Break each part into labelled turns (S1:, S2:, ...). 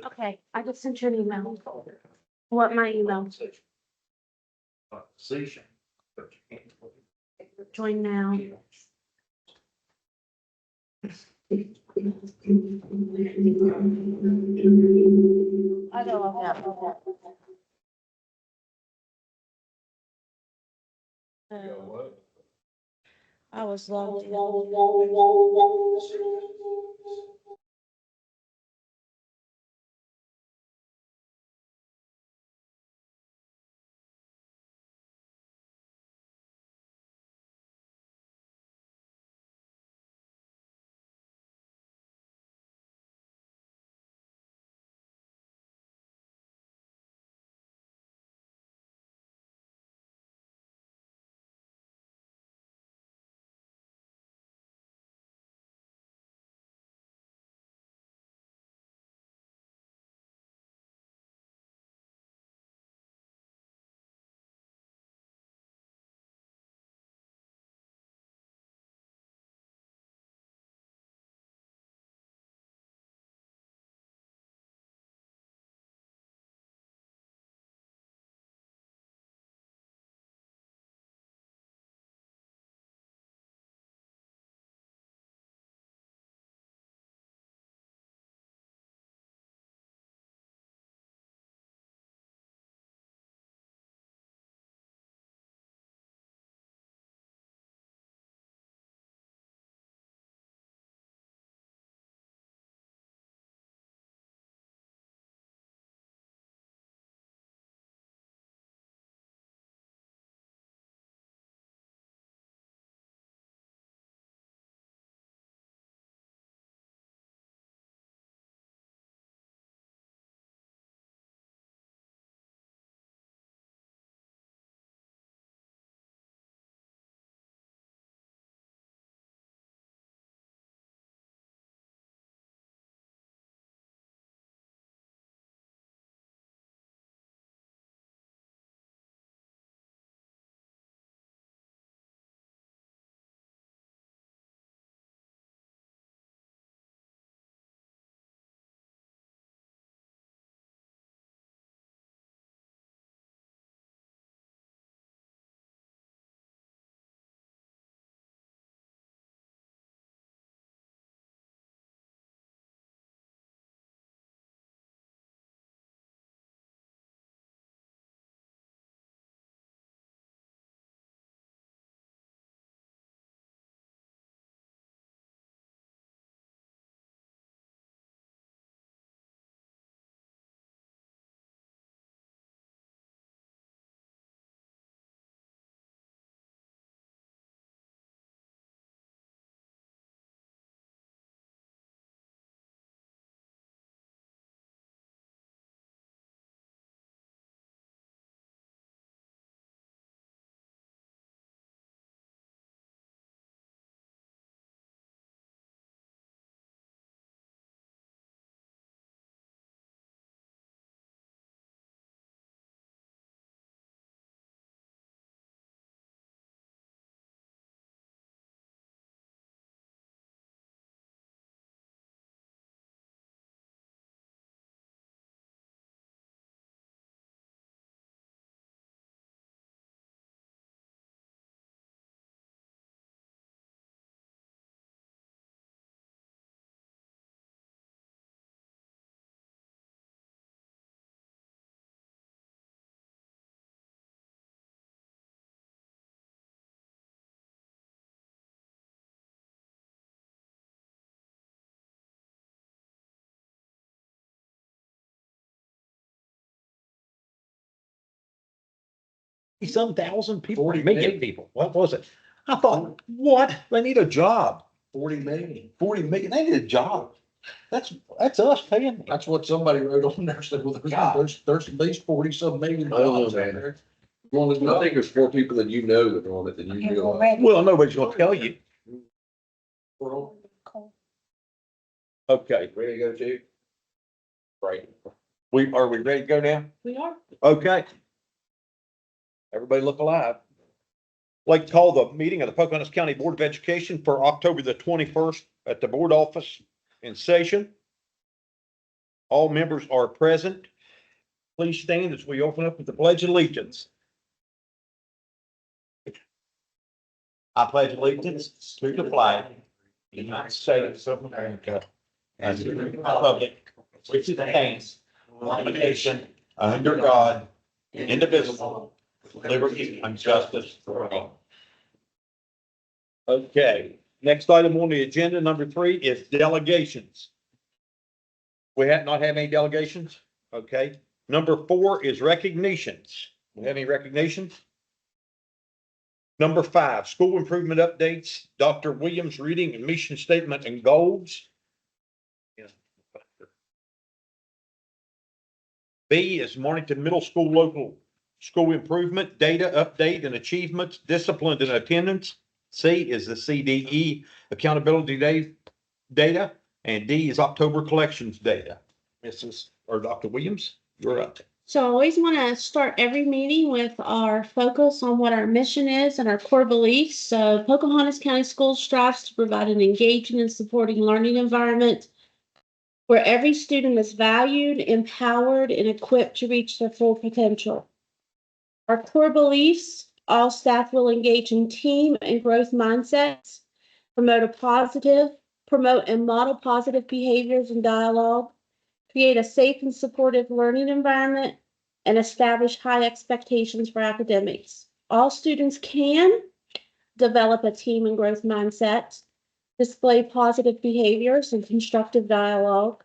S1: Okay, I just sent you an email. What, my email?
S2: Conversation, but you can't.
S1: Join now. I don't love that. I was logged in.
S3: Some thousand people,
S2: 40
S3: million
S2: million.
S3: people. What was it? I thought, what? They need a job.
S2: 40 million.
S3: 40 million. They need a job. That's us paying them.
S2: That's what somebody wrote on there. Said, well, there's at least 40 some million
S4: I don't know,
S2: jobs out
S4: man.
S2: there. You want to
S4: I
S2: know?
S4: think there's more people than you know that are on it than you realize.
S3: Well, nobody's gonna tell you. Okay,
S4: Ready to go to? Right.
S3: are we ready to go now?
S1: We are.
S3: Okay. Everybody look alive. Like to call the meeting of the Pocahontas County Board of Education for October the 21st at the board office in session. All members are present. Please stand as we open up with the Pledge of Allegiance. I pledge allegiance to the flag of the United States of America and to the republic which stands one nation under God, indivisible, with liberty and justice for all. Okay, next item on the agenda, number 3, is delegations. We have not have any delegations? Okay. Number 4 is recognitions. We have any recognitions? Number 5, school improvement updates, Dr. Williams reading and mission statement and goals. B is Mornington Middle School local school improvement, data update and achievements, discipline and attendance. C is the CDE accountability data, and D is October collections data. Dr. Williams, you're up.
S1: So I always want to start every meeting with our focus on what our mission is and our core beliefs. So Pocahontas County Schools strives to provide an engaging and supporting learning environment where every student is valued, empowered, and equipped to reach their full potential. Our core beliefs: all staff will engage in team and growth mindsets, promote and model positive behaviors and dialogue, create a safe and supportive learning environment, and establish high expectations for academics. All students can develop a team and growth mindset, display positive behaviors and constructive dialogue,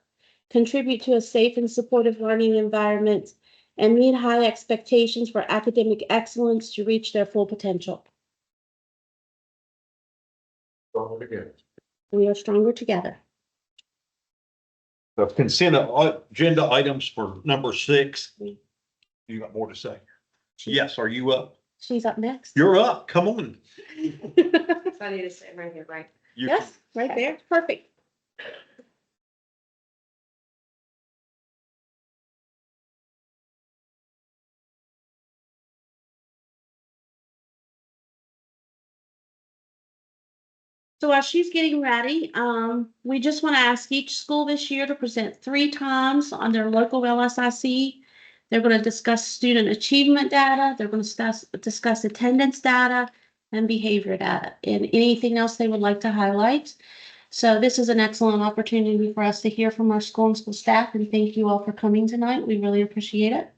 S1: contribute to a safe and supportive learning environment, and meet high expectations for academic excellence to reach their full potential. We are stronger together.
S3: The consent agenda items for number 6. You got more to say? Yes, are you up?
S1: She's up next.
S3: You're up. Come on.
S5: So I need to sit right here, right?
S3: You-
S1: Yes, right there. Perfect. So while she's getting ready, we just want to ask each school this year to present 3 times on their local LSIC. They're going to discuss student achievement data. They're going to discuss attendance data and behavior data and anything else they would like to highlight. So this is an excellent opportunity for us to hear from our school and school staff, and thank you all for coming tonight. We really appreciate it.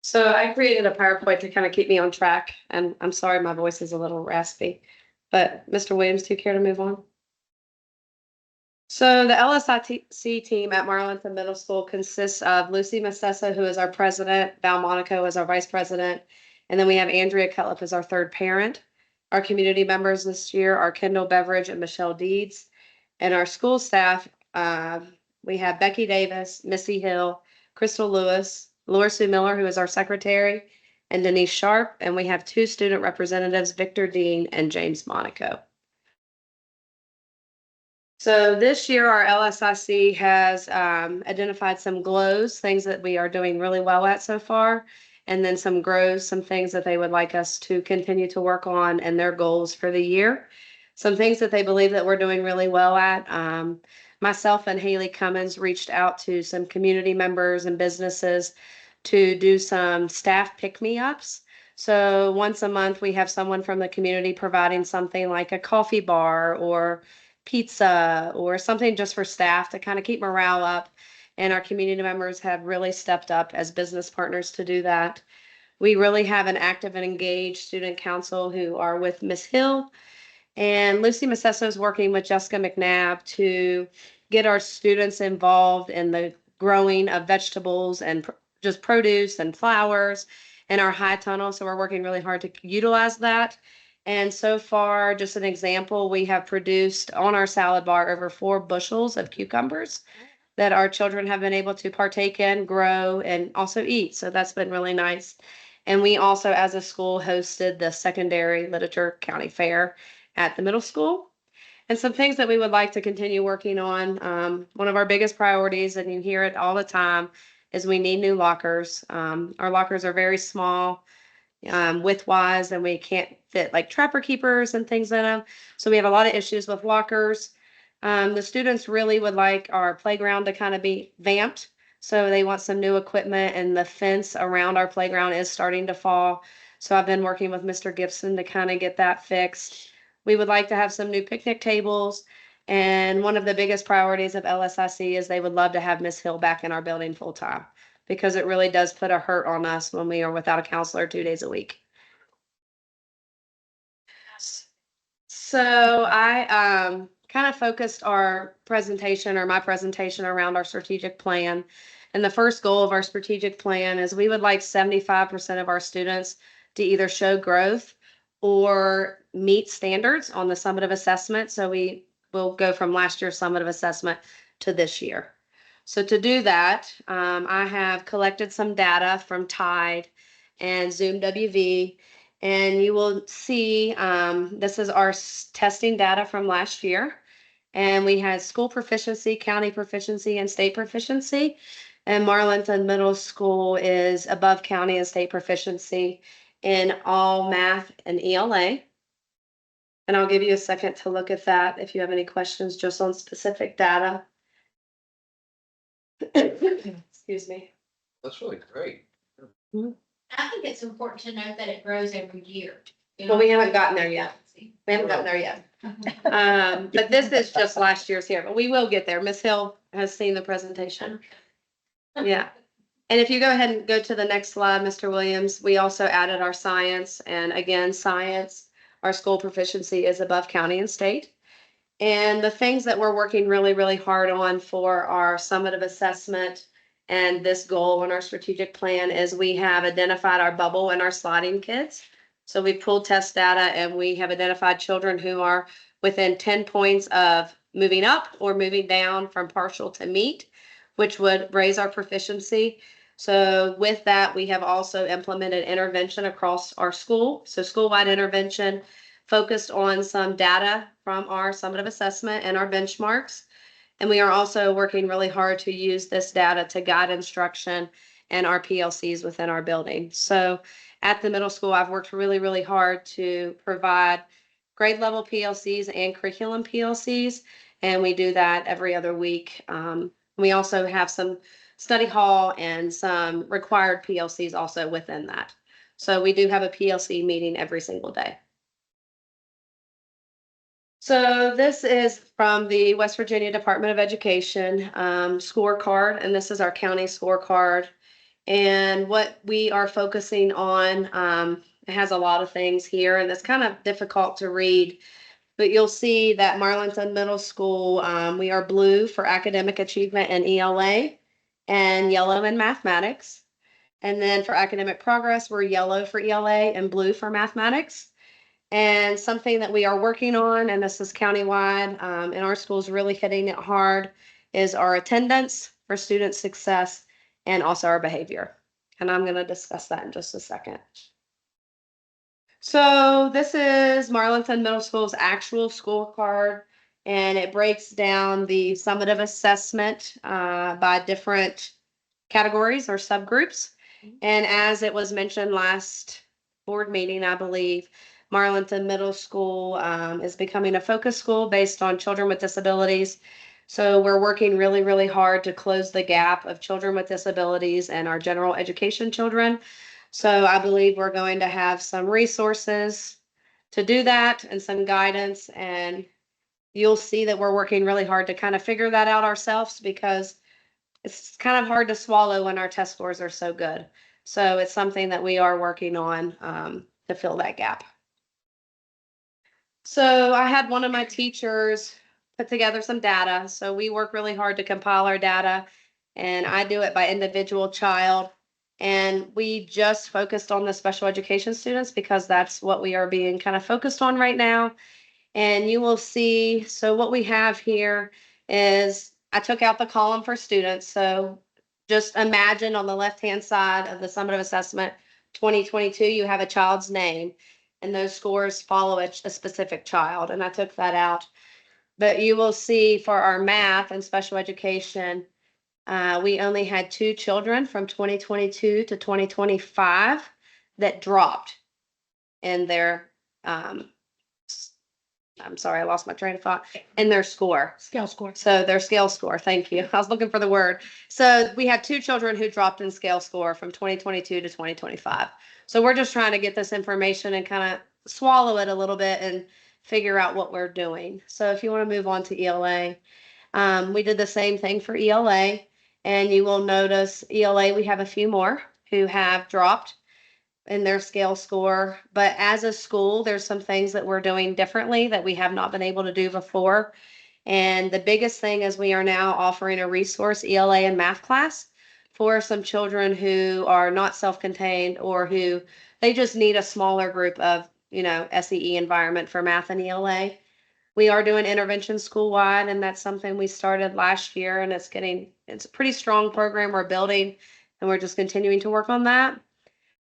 S5: So I created a PowerPoint to kind of keep me on track, and I'm sorry my voice is a little raspy. But Mr. Williams, do you care to move on? So the LSIC team at Marlinton Middle School consists of Lucy Massessa, who is our president, Val Monaco is our vice president, and then we have Andrea Cutlip as our third parent. Our community members this year are Kendall Beveridge and Michelle Deeds. And our school staff, we have Becky Davis, Missy Hill, Crystal Lewis, Laura Sue Miller, who is our secretary, and Denise Sharp. And we have 2 student representatives, Victor Dean and James Monaco. So this year, our LSIC has identified some glows, things that we are doing really well at so far, and then some grows, some things that they would like us to continue to work on and their goals for the year. Some things that they believe that we're doing really well at. Myself and Haley Cummins reached out to some community members and businesses to do some staff pick-me-ups. So once a month, we have someone from the community providing something like a coffee bar or pizza or something just for staff to kind of keep morale up. And our community members have really stepped up as business partners to do that. We really have an active and engaged student council who are with Miss Hill. And Lucy Massessa is working with Jessica McNabb to get our students involved in the growing of vegetables and just produce and flowers in our high tunnel. So we're working really hard to utilize that. And so far, just an example, we have produced on our salad bar over 4 bushels of cucumbers that our children have been able to partake in, grow, and also eat. So that's been really nice. And we also, as a school, hosted the secondary literature county fair at the middle school. And some things that we would like to continue working on. One of our biggest priorities, and you hear it all the time, is we need new lockers. Our lockers are very small, width-wise, and we can't fit like trapper keepers and things in them. So we have a lot of issues with lockers. The students really would like our playground to kind of be vamped. So they want some new equipment, and the fence around our playground is starting to fall. So I've been working with Mr. Gibson to kind of get that fixed. We would like to have some new picnic tables. And one of the biggest priorities of LSIC is they would love to have Miss Hill back in our building full time, because it really does put a hurt on us when we are without a counselor 2 days a week. So I kind of focused our presentation, or my presentation, around our strategic plan. And the first goal of our strategic plan is we would like 75% of our students to either show growth or meet standards on the summative assessment. So we will go from last year's summative assessment to this year. So to do that, I have collected some data from Tide and Zoom WV, and you will see this is our testing data from last year. And we had school proficiency, county proficiency, and state proficiency. And Marlinton Middle School is above county and state proficiency in all math and ELA. And I'll give you a second to look at that if you have any questions just on specific data. Excuse me.
S4: That's really great.
S6: I think it's important to note that it grows every year.
S5: Well, we haven't gotten there yet. We haven't gotten there yet. But this is just last year's here, but we will get there. Miss Hill has seen the presentation. Yeah. And if you go ahead and go to the next slide, Mr. Williams, we also added our science. And again, science, our school proficiency is above county and state. And the things that we're working really, really hard on for our summative assessment and this goal in our strategic plan is we have identified our bubble and our sliding kids. So we pulled test data, and we have identified children who are within 10 points of moving up or moving down from partial to meet, which would raise our proficiency. So with that, we have also implemented intervention across our school. So school-wide intervention focused on some data from our summative assessment and our benchmarks. And we are also working really hard to use this data to guide instruction and our PLCs within our building. So at the middle school, I've worked really, really hard to provide grade level PLCs and curriculum PLCs. And we do that every other week. We also have some study hall and some required PLCs also within that. So we do have a PLC meeting every single day. So this is from the West Virginia Department of Education scorecard, and this is our county scorecard. And what we are focusing on, it has a lot of things here, and it's kind of difficult to read, but you'll see that Marlinton Middle School, we are blue for academic achievement and ELA, and yellow in mathematics. And then for academic progress, we're yellow for ELA and blue for mathematics. And something that we are working on, and this is countywide, and our school's really hitting it hard, is our attendance for student success and also our behavior. And I'm going to discuss that in just a second. So this is Marlinton Middle School's actual scorecard, and it breaks down the summative assessment by different categories or subgroups. And as it was mentioned last board meeting, I believe, Marlinton Middle School is becoming a focus school based on children with disabilities. So we're working really, really hard to close the gap of children with disabilities and our general education children. So I believe we're going to have some resources to do that and some guidance. And you'll see that we're working really hard to kind of figure that out ourselves, because it's kind of hard to swallow when our test scores are so good. So it's something that we are working on to fill that gap. So I had one of my teachers put together some data. So we work really hard to compile our data, and I do it by individual child. And we just focused on the special education students because that's what we are being kind of focused on right now. And you will see, so what we have here is I took out the column for students. So just imagine on the left-hand side of the summative assessment 2022, you have a child's name, and those scores follow a specific child. And I took that out. But you will see for our math and special education, we only had 2 children from 2022 to 2025 that dropped in their I'm sorry, I lost my train of thought, and their score.
S1: Scale score.
S5: So their scale score, thank you. I was looking for the word. So we had 2 children who dropped in scale score from 2022 to 2025. So we're just trying to get this information and kind of swallow it a little bit and figure out what we're doing. So if you want to move on to ELA, we did the same thing for ELA, and you will notice ELA, we have a few more who have dropped in their scale score. But as a school, there's some things that we're doing differently that we have not been able to do before. And the biggest thing is we are now offering a resource ELA and math class for some children who are not self-contained or who they just need a smaller group of, SEE environment for math and ELA. We are doing intervention school-wide, and that's something we started last year, and it's a pretty strong program we're building, and we're just continuing to work on that.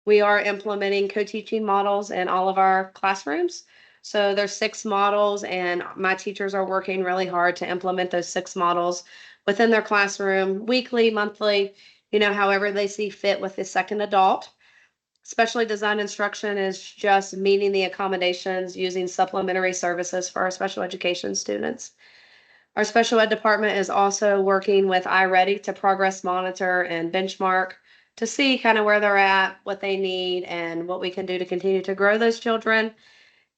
S5: We are implementing co-teaching models in all of our classrooms. So there's 6 models, and my teachers are working really hard to implement those 6 models within their classroom weekly, monthly, however they see fit with the second adult. Specially designed instruction is just meeting the accommodations using supplementary services for our special education students. Our special ed department is also working with iReady to progress monitor and benchmark to see kind of where they're at, what they need, and what we can do to continue to grow those children.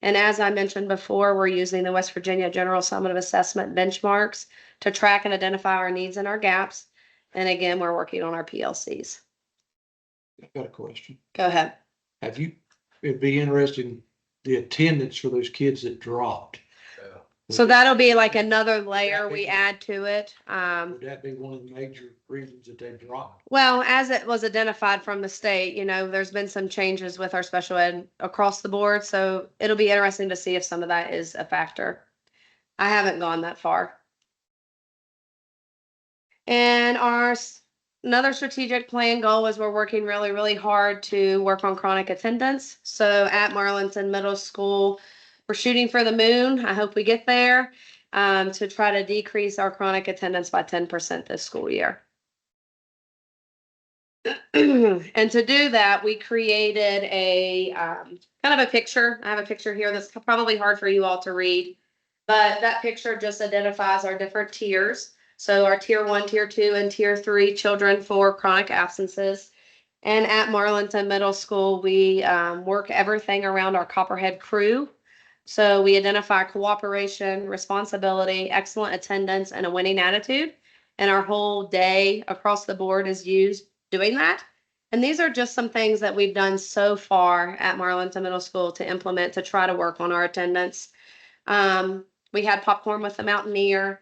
S5: And as I mentioned before, we're using the West Virginia General Summative Assessment benchmarks to track and identify our needs and our gaps. And again, we're working on our PLCs.
S2: I've got a question.
S5: Go ahead.
S2: It'd be interesting, the attendance for those kids that dropped.
S5: So that'll be like another layer we add to it.
S2: Would that be one of the major reasons that they dropped?
S5: Well, as it was identified from the state, there's been some changes with our special ed across the board. So it'll be interesting to see if some of that is a factor. I haven't gone that far. And another strategic plan goal is we're working really, really hard to work on chronic attendance. So at Marlinton Middle School, we're shooting for the moon. I hope we get there to try to decrease our chronic attendance by 10% this school year. And to do that, we created a kind of a picture. I have a picture here that's probably hard for you all to read, but that picture just identifies our different tiers. So our tier 1, tier 2, and tier 3 children for chronic absences. And at Marlinton Middle School, we work everything around our Copperhead crew. So we identify cooperation, responsibility, excellent attendance, and a winning attitude. And our whole day across the board is used doing that. And these are just some things that we've done so far at Marlinton Middle School to implement to try to work on our attendance. We had popcorn with the Mountaineer.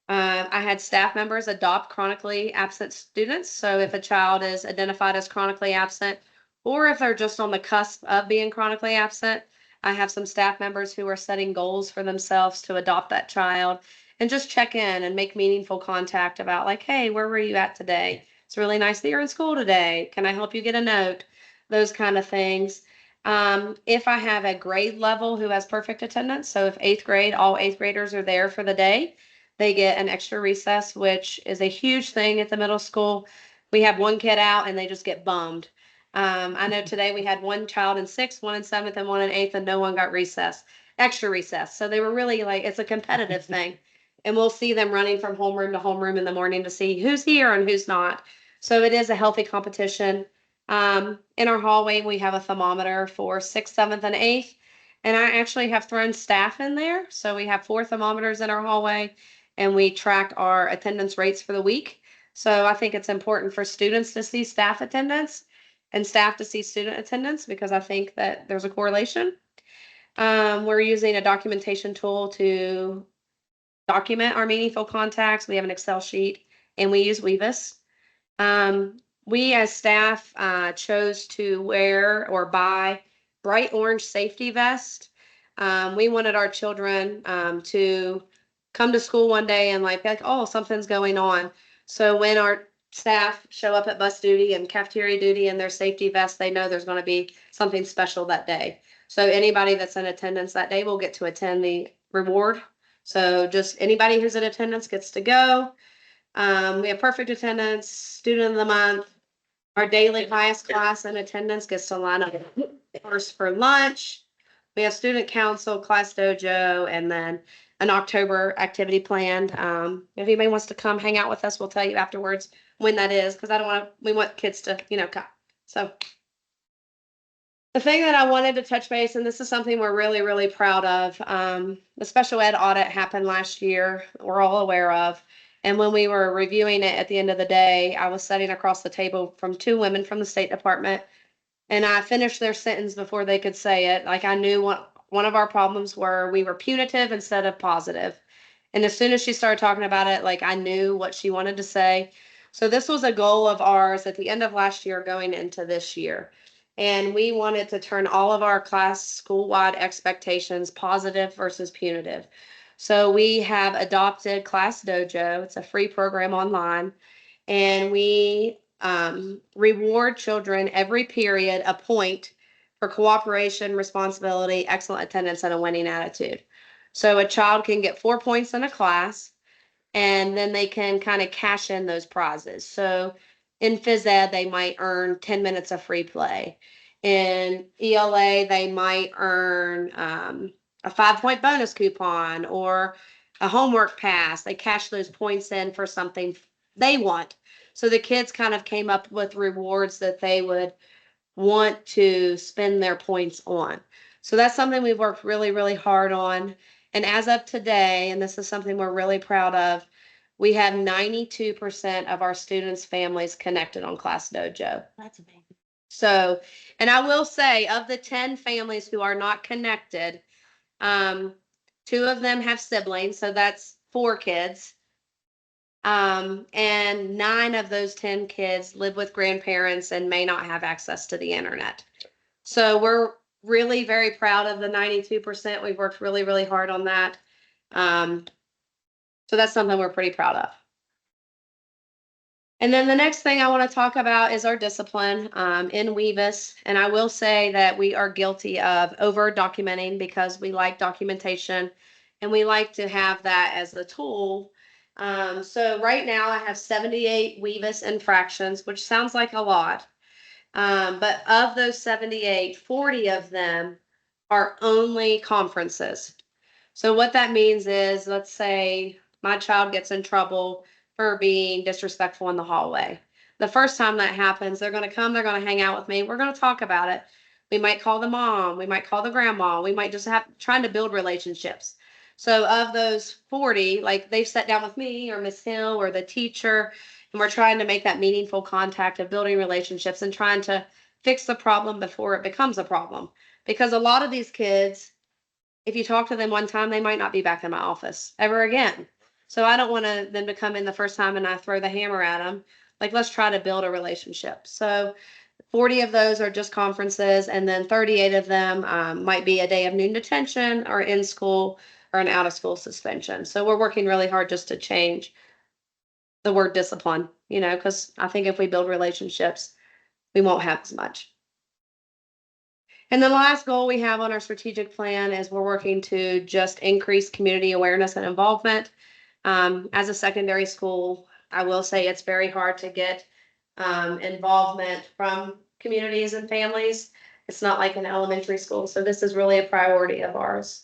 S5: I had staff members adopt chronically absent students. So if a child is identified as chronically absent, or if they're just on the cusp of being chronically absent, I have some staff members who are setting goals for themselves to adopt that child and just check in and make meaningful contact about like, hey, where were you at today? It's really nice that you're in school today. Can I help you get a note? Those kind of things. If I have a grade level who has perfect attendance, so if 8th grade, all 8th graders are there for the day, they get an extra recess, which is a huge thing at the middle school. We have one kid out and they just get bummed. I know today we had one child in 6th, one in 7th, and one in 8th, and no one got extra recess. So they were really like, it's a competitive thing. And we'll see them running from homeroom to homeroom in the morning to see who's here and who's not. So it is a healthy competition. In our hallway, we have a thermometer for 6th, 7th, and 8th. And I actually have thrown staff in there. So we have 4 thermometers in our hallway, and we track our attendance rates for the week. So I think it's important for students to see staff attendance and staff to see student attendance because I think that there's a correlation. We're using a documentation tool to document our meaningful contacts. We have an Excel sheet and we use Weavis. We as staff chose to wear or buy bright orange safety vest. We wanted our children to come to school one day and like, oh, something's going on. So when our staff show up at bus duty and cafeteria duty in their safety vest, they know there's going to be something special that day. So anybody that's in attendance that day will get to attend the reward. So just anybody who's in attendance gets to go. We have perfect attendance, student of the month. Our daily highest class in attendance gets to line up first for lunch. We have student council, class dojo, and then an October activity planned. If anybody wants to come hang out with us, we'll tell you afterwards when that is, because I don't want to, we want kids to, come. So the thing that I wanted to touch base, and this is something we're really, really proud of, the special ed audit happened last year, we're all aware of. And when we were reviewing it at the end of the day, I was sitting across the table from two women from the State Department, and I finished their sentence before they could say it. Like I knew what one of our problems were, we were punitive instead of positive. And as soon as she started talking about it, like I knew what she wanted to say. So this was a goal of ours at the end of last year going into this year. And we wanted to turn all of our class school-wide expectations positive versus punitive. So we have adopted Class Dojo. It's a free program online. And we reward children every period a point for cooperation, responsibility, excellent attendance, and a winning attitude. So a child can get 4 points in a class, and then they can kind of cash in those prizes. So in phys ed, they might earn 10 minutes of free play. In ELA, they might earn a 5-point bonus coupon or a homework pass. They cash those points in for something they want. So the kids kind of came up with rewards that they would want to spend their points on. So that's something we've worked really, really hard on. And as of today, and this is something we're really proud of, we have 92% of our students' families connected on Class Dojo.
S1: That's amazing.
S5: So, and I will say, of the 10 families who are not connected, 2 of them have siblings, so that's 4 kids. And 9 of those 10 kids live with grandparents and may not have access to the internet. So we're really very proud of the 92%. We've worked really, really hard on that. So that's something we're pretty proud of. And then the next thing I want to talk about is our discipline in Weavis. And I will say that we are guilty of over documenting because we like documentation and we like to have that as the tool. So right now I have 78 Weavis infractions, which sounds like a lot. But of those 78, 40 of them are only conferences. So what that means is, let's say my child gets in trouble for being disrespectful in the hallway. The first time that happens, they're going to come, they're going to hang out with me. We're going to talk about it. We might call the mom, we might call the grandma, we might just have trying to build relationships. So of those 40, like they've sat down with me or Miss Hill or the teacher, and we're trying to make that meaningful contact of building relationships and trying to fix the problem before it becomes a problem. Because a lot of these kids, if you talk to them one time, they might not be back in my office ever again. So I don't want them to come in the first time and I throw the hammer at them. Like, let's try to build a relationship. So 40 of those are just conferences, and then 38 of them might be a day of noon detention or in school or an out of school suspension. So we're working really hard just to change the word discipline, because I think if we build relationships, we won't have as much. And the last goal we have on our strategic plan is we're working to just increase community awareness and involvement. As a secondary school, I will say it's very hard to get involvement from communities and families. It's not like an elementary school, so this is really a priority of ours.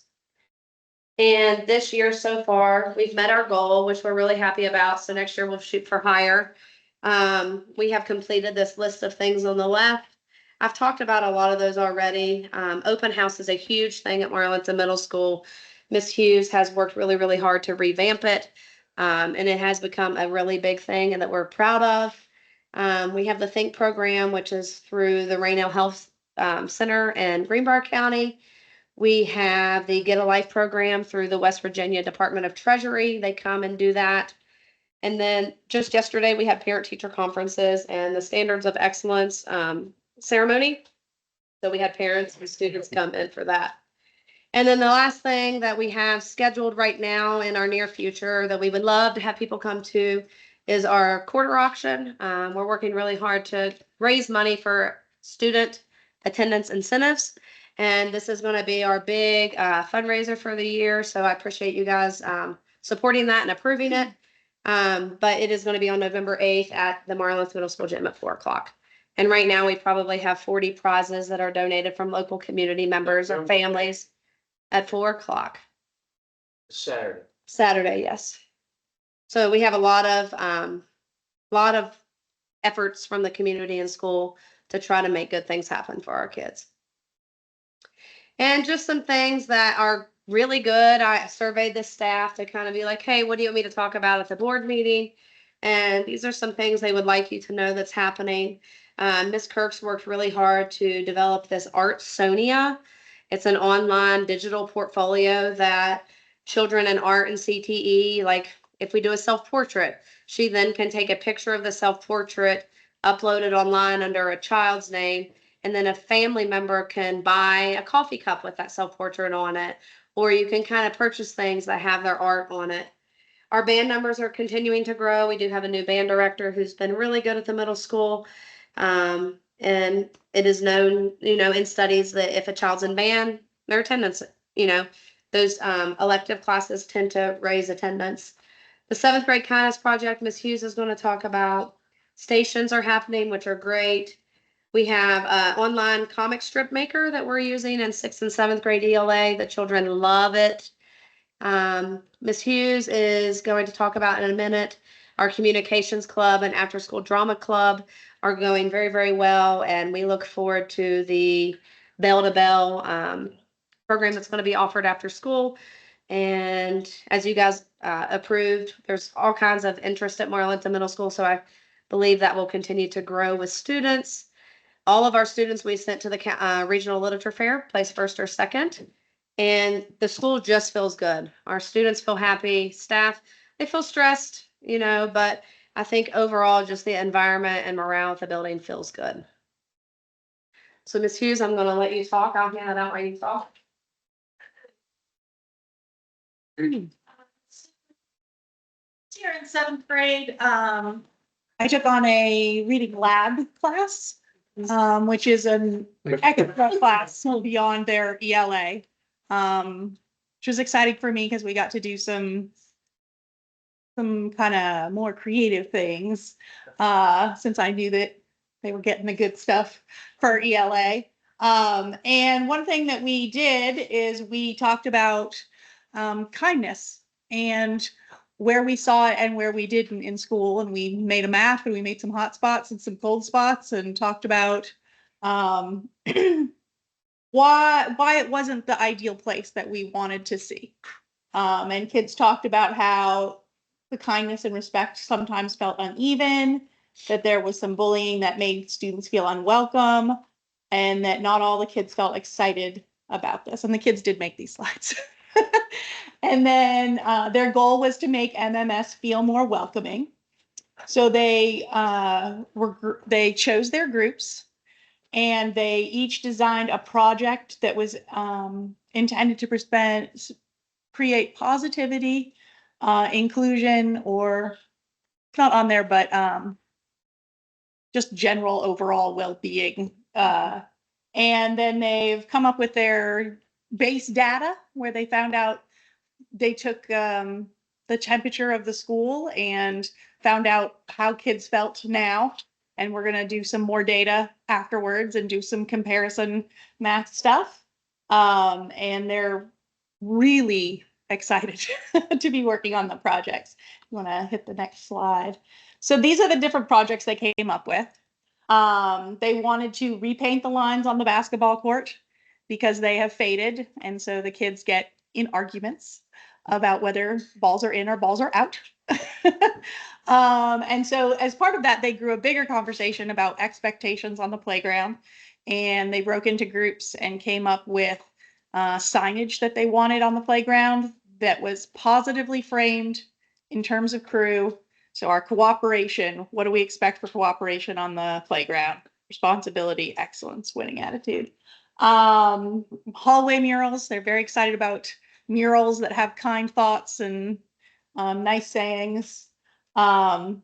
S5: And this year so far, we've met our goal, which we're really happy about. So next year we'll shoot for higher. We have completed this list of things on the left. I've talked about a lot of those already. Open house is a huge thing at Marlington Middle School. Miss Hughes has worked really, really hard to revamp it. And it has become a really big thing and that we're proud of. We have the Think program, which is through the Rainelle Health Center in Greenbrier County. We have the Get a Life program through the West Virginia Department of Treasury. They come and do that. And then just yesterday, we had parent-teacher conferences and the Standards of Excellence ceremony. So we had parents and students come in for that. And then the last thing that we have scheduled right now in our near future that we would love to have people come to is our quarter auction. We're working really hard to raise money for student attendance incentives. And this is going to be our big fundraiser for the year. So I appreciate you guys supporting that and approving it. But it is going to be on November 8th at the Marlins Middle School gym at 4 o'clock. And right now, we probably have 40 prizes that are donated from local community members or families at 4 o'clock. Saturday, yes. So we have a lot of efforts from the community and school to try to make good things happen for our kids. And just some things that are really good. I surveyed the staff to kind of be like, hey, what do you want me to talk about at the board meeting? And these are some things they would like you to know that's happening. Ms. Kirk's worked really hard to develop this Art Sonia. It's an online digital portfolio that children in art and CTE, like if we do a self-portrait, she then can take a picture of the self-portrait, upload it online under a child's name, and then a family member can buy a coffee cup with that self-portrait on it, or you can kind of purchase things that have their art on it. Our band numbers are continuing to grow. We do have a new band director who's been really good at the middle school. And it is known, in studies that if a child's in band, their attendance, those elective classes tend to raise attendance. The 7th grade kindness project, Ms. Hughes is going to talk about. Stations are happening, which are great. We have an online comic strip maker that we're using in 6th and 7th grade ELA. The children love it. Ms. Hughes is going to talk about in a minute. Our communications club and after school drama club are going very, very well. And we look forward to the Bell to Bell program that's going to be offered after school. And as you guys approved, there's all kinds of interest at Marlington Middle School. So I believe that will continue to grow with students. All of our students we sent to the regional literature fair, placed first or second. And the school just feels good. Our students feel happy, staff, they feel stressed, but I think overall just the environment and morale at the building feels good. So Ms. Hughes, I'm going to let you talk. I'll hand it out while you talk.
S7: Here in 7th grade, I took on a reading lab class, which is an extra class beyond their ELA, which was exciting for me because we got to do some kind of more creative things, since I knew that they were getting the good stuff for ELA. And one thing that we did is we talked about kindness and where we saw it and where we didn't in school. And we made a map and we made some hot spots and some cold spots and talked about why it wasn't the ideal place that we wanted to see. And kids talked about how the kindness and respect sometimes felt uneven, that there was some bullying that made students feel unwelcome, and that not all the kids felt excited about this. And the kids did make these slides. And then their goal was to make MMS feel more welcoming. So they chose their groups, and they each designed a project that was intended to create positivity, inclusion, or not on there, but just general overall well-being. And then they've come up with their base data where they found out they took the temperature of the school and found out how kids felt now. And we're going to do some more data afterwards and do some comparison math stuff. And they're really excited to be working on the projects. You want to hit the next slide? So these are the different projects they came up with. They wanted to repaint the lines on the basketball court because they have faded. And so the kids get in arguments about whether balls are in or balls are out. And so as part of that, they grew a bigger conversation about expectations on the playground. And they broke into groups and came up with signage that they wanted on the playground that was positively framed in terms of crew. So our cooperation, what do we expect for cooperation on the playground? Responsibility, excellence, winning attitude. Hallway murals, they're very excited about murals that have kind thoughts and nice sayings. Our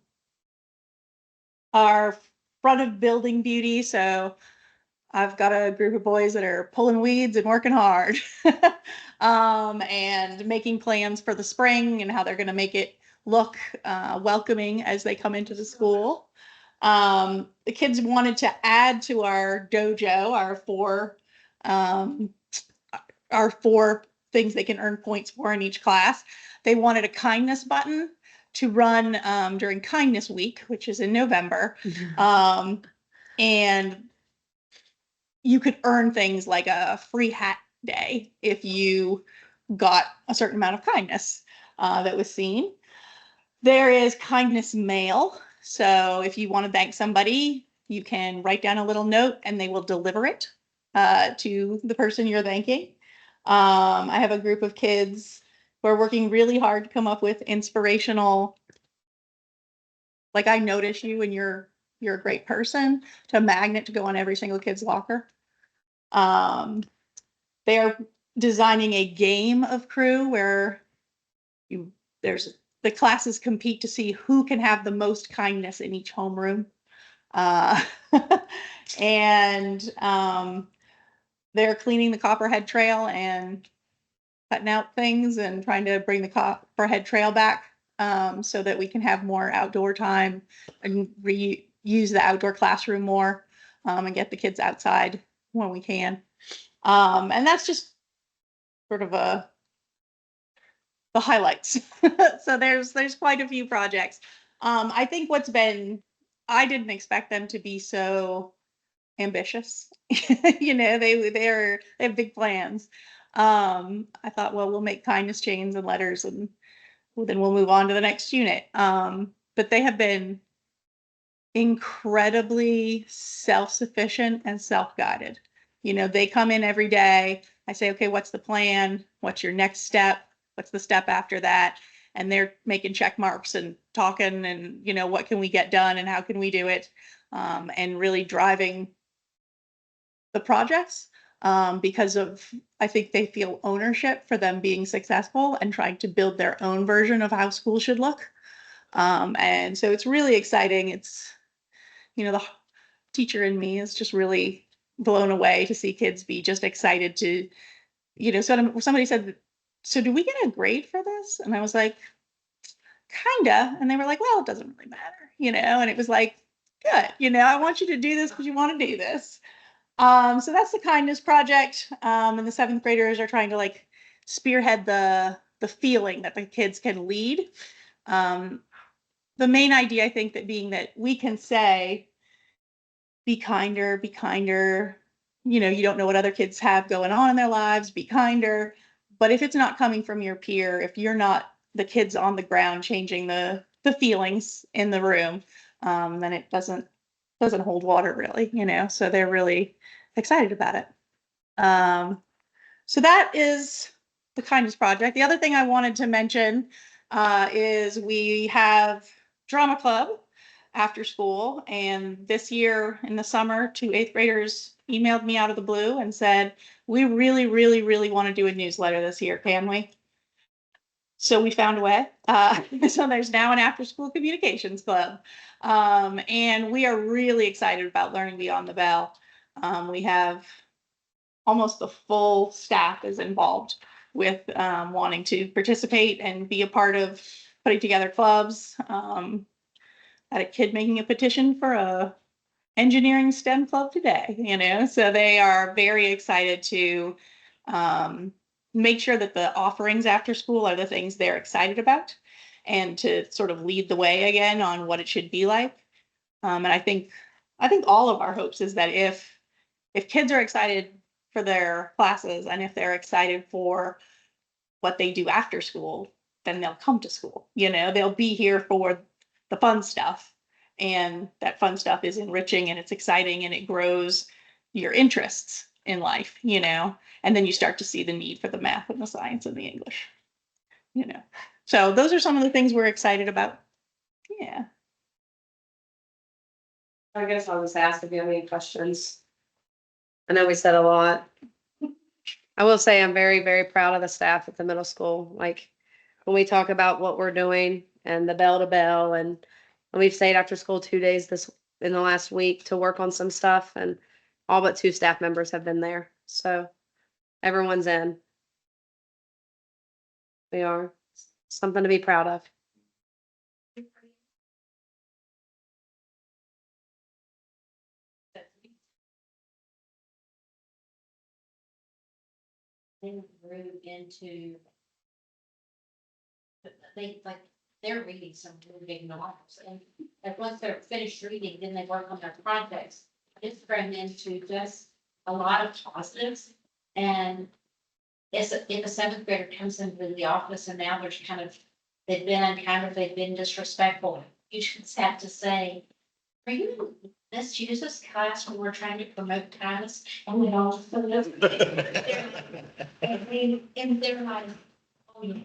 S7: front of building beauty, so I've got a group of boys that are pulling weeds and working hard and making plans for the spring and how they're going to make it look welcoming as they come into the school. The kids wanted to add to our dojo, um, our four things they can earn points for in each class. They wanted a kindness button to run during kindness week, which is in November. And you could earn things like a free hat day if you got a certain amount of kindness that was seen. There is kindness mail. So if you want to thank somebody, you can write down a little note and they will deliver it to the person you're thanking. I have a group of kids who are working really hard to come up with inspirational, like I notice you and you're a great person, to a magnet to go on every single kid's locker. They are designing a game of crew where you there's the classes compete to see who can have the most kindness in each homeroom. Uh, and they're cleaning the Copperhead Trail and cutting out things and trying to bring the Copperhead Trail back so that we can have more outdoor time and reuse the outdoor classroom more and get the kids outside when we can. And that's just sort of the highlights. So there's quite a few projects. I think I didn't expect them to be so ambitious. You know, they have big plans. I thought, well, we'll make kindness chains and letters and then we'll move on to the next unit. But they have been incredibly self-sufficient and self-guided. You know, they come in every day. I say, okay, what's the plan? What's your next step? What's the step after that? And they're making check marks and talking and, you know, what can we get done and how can we do it? And really driving the projects because I think they feel ownership for them being successful and trying to build their own version of how school should look. And so it's really exciting. It's, you know, the teacher in me is just really blown away to see kids be just excited to, you know, somebody said, so do we get a grade for this? And I was like, kinda. And they were like, well, it doesn't really matter, you know, and it was like, good, you know, I want you to do this because you want to do this. So that's the kindness project. And the seventh graders are trying to like spearhead the feeling that the kids can lead. Um, the main idea, I think, that being that we can say, be kinder, be kinder. You know, you don't know what other kids have going on in their lives, be kinder. But if it's not coming from your peer, if you're not the kids on the ground changing the feelings in the room, then it doesn't hold water really, you know. So they're really excited about it. So that is the kindness project. The other thing I wanted to mention is we have drama club after school. And this year in the summer, two eighth graders emailed me out of the blue and said, we really, really, really want to do a newsletter this year. Can we? So we found a way. So there's now an after school communications club. And we are really excited about Learning Beyond the Bell. We have almost the full staff is involved with wanting to participate and be a part of putting together clubs. Had a kid making a petition for a engineering STEM club today, you know, so they are very excited to make sure that the offerings after school are the things they're excited about and to sort of lead the way again on what it should be like. And I think all of our hopes is that if kids are excited for their classes and if they're excited for what they do after school, then they'll come to school. You know, they'll be here for the fun stuff. And that fun stuff is enriching and it's exciting and it grows your interests in life, you know, and then you start to see the need for the math and the science and the English, you know. So those are some of the things we're excited about. Yeah.
S5: I guess I'll just ask if you have any questions. I know we said a lot. I will say I'm very, very proud of the staff at the middle school. Like when we talk about what we're doing and the bell to bell and we've stayed after school 2 days in the last week to work on some stuff and all but two staff members have been there. So everyone's in. We are. Something to be proud of.
S6: They grew into. They like, they're reading some really big novels and once they're finished reading, then they work on their projects. It's grown into just a lot of positives and it's, if a seventh grader comes into the office and now there's kind of, they've been disrespectful. You just have to say, are you in Miss Jesus class when we're trying to promote kindness? And we all, and they're like, oh yeah.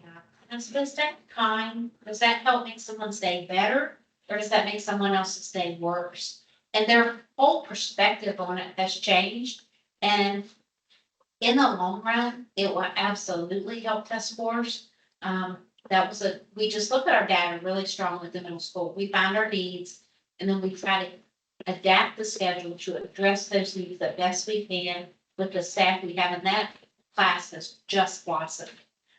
S6: I'm supposed to that kind, does that help make someone stay better? Or does that make someone else stay worse? And their whole perspective on it has changed. And in the long run, it will absolutely help test scores. We just look at our data really strong with the middle school. We find our needs and then we try to adapt the schedule to address those needs the best we can with the staff we have. And that class has just blossomed.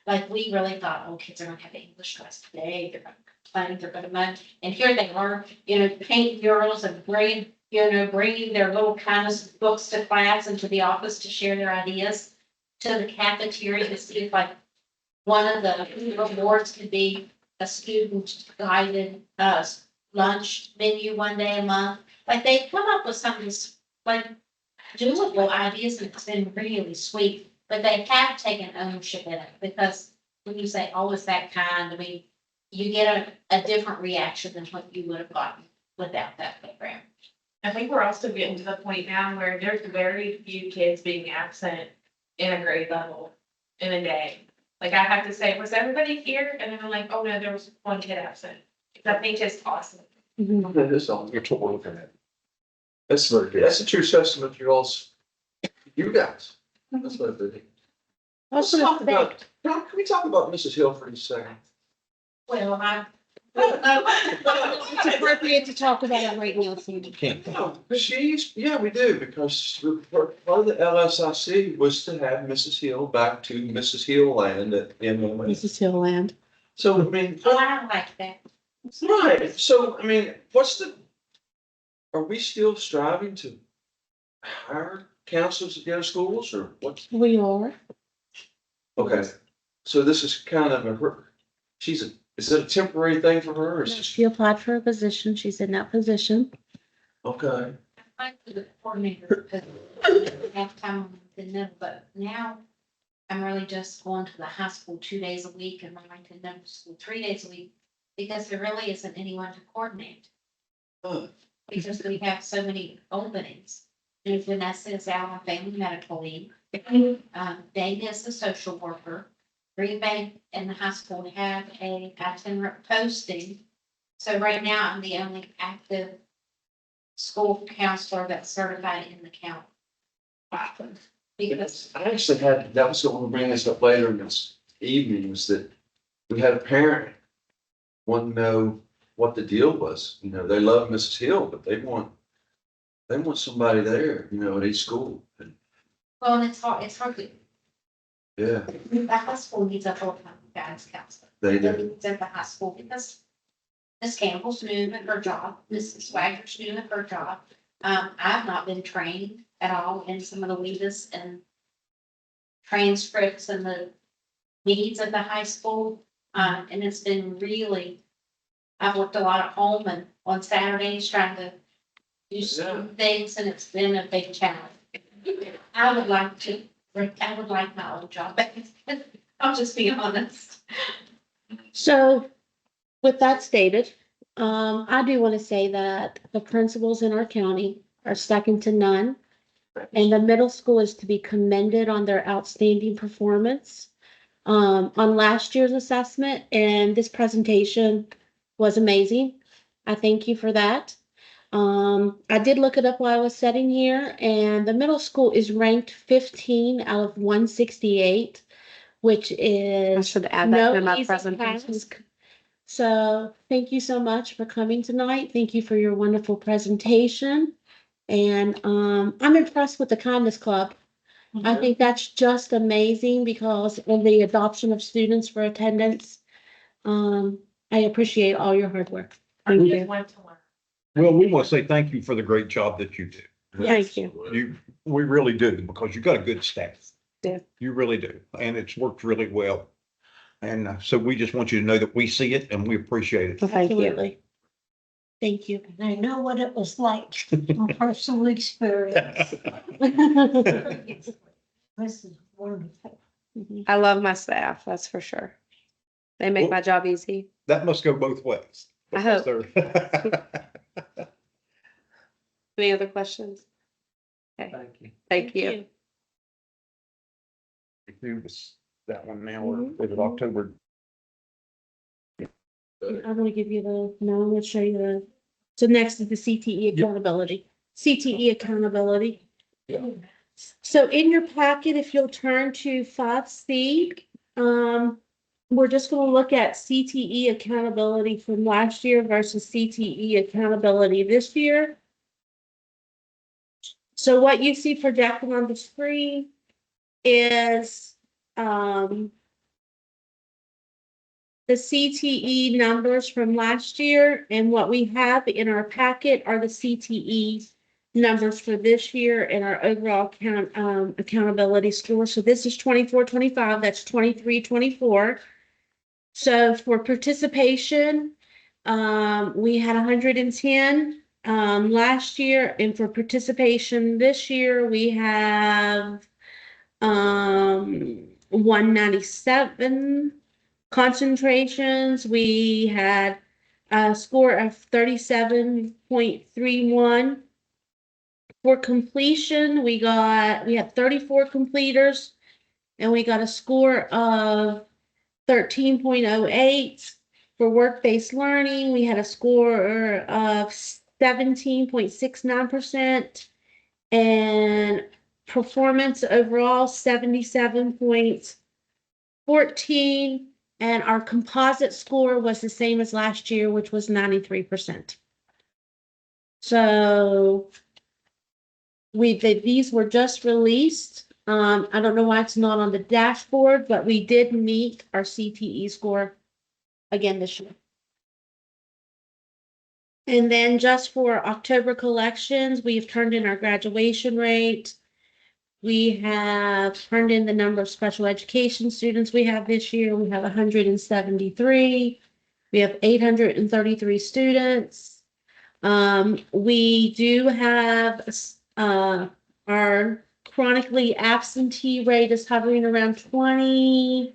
S6: Like, we really thought, oh, kids are gonna have English class today, they're gonna complain, they're gonna moan, and here they are, painting murals and bringing their little kindness books to class and to the office to share their ideas, to the cafeteria to see if like one of the rewards could be a student guided, lunch menu one day a month. Like, they come up with some of these, like, doable ideas, and it's been really sweet. But they have taken ownership in it because when you say, oh, it's that kind, I mean, you get a different reaction than what you would have gotten without that program.
S8: I think we're also getting to the point now where there's very few kids being absent in a grade level in a day. Like, I have to say, was everybody here? And then I'm like, oh no, there was one kid absent. I think it's awesome.
S4: That is all, that's what we're looking at. That's very good. That's a true testament to you guys. That's what it is. Let's talk about, can we talk about Mrs. Hill for a second?
S6: Well,
S1: It's appropriate to talk about it right now, Sandy.
S3: Can't.
S4: No, yeah, we do, because part of the LSIC was to have Mrs. Hill back to Mrs. Hill land at MMA.
S1: Mrs. Hillland.
S4: So, I mean,
S6: I like that.
S4: right, so, I mean, are we still striving to hire counselors at the other schools, or what?
S1: We are.
S4: Okay, so this is kind of is it a temporary thing for her, or is it?
S1: She applied for a position. She's in that position.
S4: Okay,
S6: I like the coordinator because I have time in the middle, but now I'm really just going to the high school 2 days a week and running to middle school 3 days a week because there really isn't anyone to coordinate.
S4: Huh.
S6: Because we have so many openings. And Vanessa is out on family medical leave. Dana is a social worker. Green Bay and the high school have a itinerant posting. So right now, I'm the only active school counselor that's certified in the county. Because
S4: I actually that was going to bring us up later in this evening, was that we had a parent want to know what the deal was. They love Mrs. Hill, but they want somebody there, at each school.
S6: well, and it's hard to,
S4: Yeah,
S6: the high school needs a full-time guidance counselor.
S4: they do.
S6: It's at the high school because Miss Campbell's new at her job, Mrs. Swagger's new at her job. I've not been trained at all in some of the weeds and transcripts and the needs of the high school. And it's been really, I've worked a lot at home and on Saturdays trying to do some things, and it's been a big challenge. I would like my old job back. I'll just be honest.
S1: So with that stated, I do want to say that the principals in our county are second to none. And the middle school is to be commended on their outstanding performance on last year's assessment. And this presentation was amazing. I thank you for that. I did look it up while I was sitting here, and the middle school is ranked 15 out of 168, which
S5: I
S1: is
S5: should add that to
S1: no
S5: my
S1: easy
S5: presentation.
S1: task. So thank you so much for coming tonight. Thank you for your wonderful presentation. And I'm impressed with the Kindness Club. I think that's just amazing because of the adoption of students for attendance. I appreciate all your hard work.
S8: Our
S1: Thank
S8: kids
S1: you.
S8: want to learn.
S3: Well, we want to say thank you for the great job that you do.
S1: Thank you.
S3: We really do, because you've got a good staff.
S5: Yeah.
S3: You really do. And it's worked really well. And so we just want you to know that we see it and we appreciate it.
S5: Well, thank you.
S1: Absolutely. Thank you.
S9: And I know what it was like from personal experience. This is wonderful.
S5: I love my staff, that's for sure. They make
S3: Well-
S5: my job easy.
S3: That must go both ways.
S5: I hope.
S3: They're-
S5: Any other questions? Okay,
S2: Thank you.
S5: thank you.
S3: Do this- That one now, or
S1: Mhm.
S3: is it October?
S1: I'm gonna give you no, I'm gonna show you so next is the CTE accountability. CTE accountability. So in your packet, if you'll turn to 5C, we're just gonna look at CTE accountability from last year versus CTE accountability this year. So what you see projected on the screen is, the CTE numbers from last year, and what we have in our packet are the CTE numbers for this year and our overall accountability score. So this is 24-25, that's 23-24. So for participation, we had 110 last year, and for participation this year, we have 197. Concentrations, we had a score of 37.31. For completion, we had 34 completers, and we got a score of 13.08. For work-based learning, we had a score of 17.69%, and performance overall 77.14. And our composite score was the same as last year, which was 93%. So these were just released. I don't know why it's not on the dashboard, but we did meet our CTE score again this year. And then just for October collections, we've turned in our graduation rate. We have turned in the number of special education students we have this year. We have 173. We have 833 students. We do have our chronically absentee rate is hovering around 22%.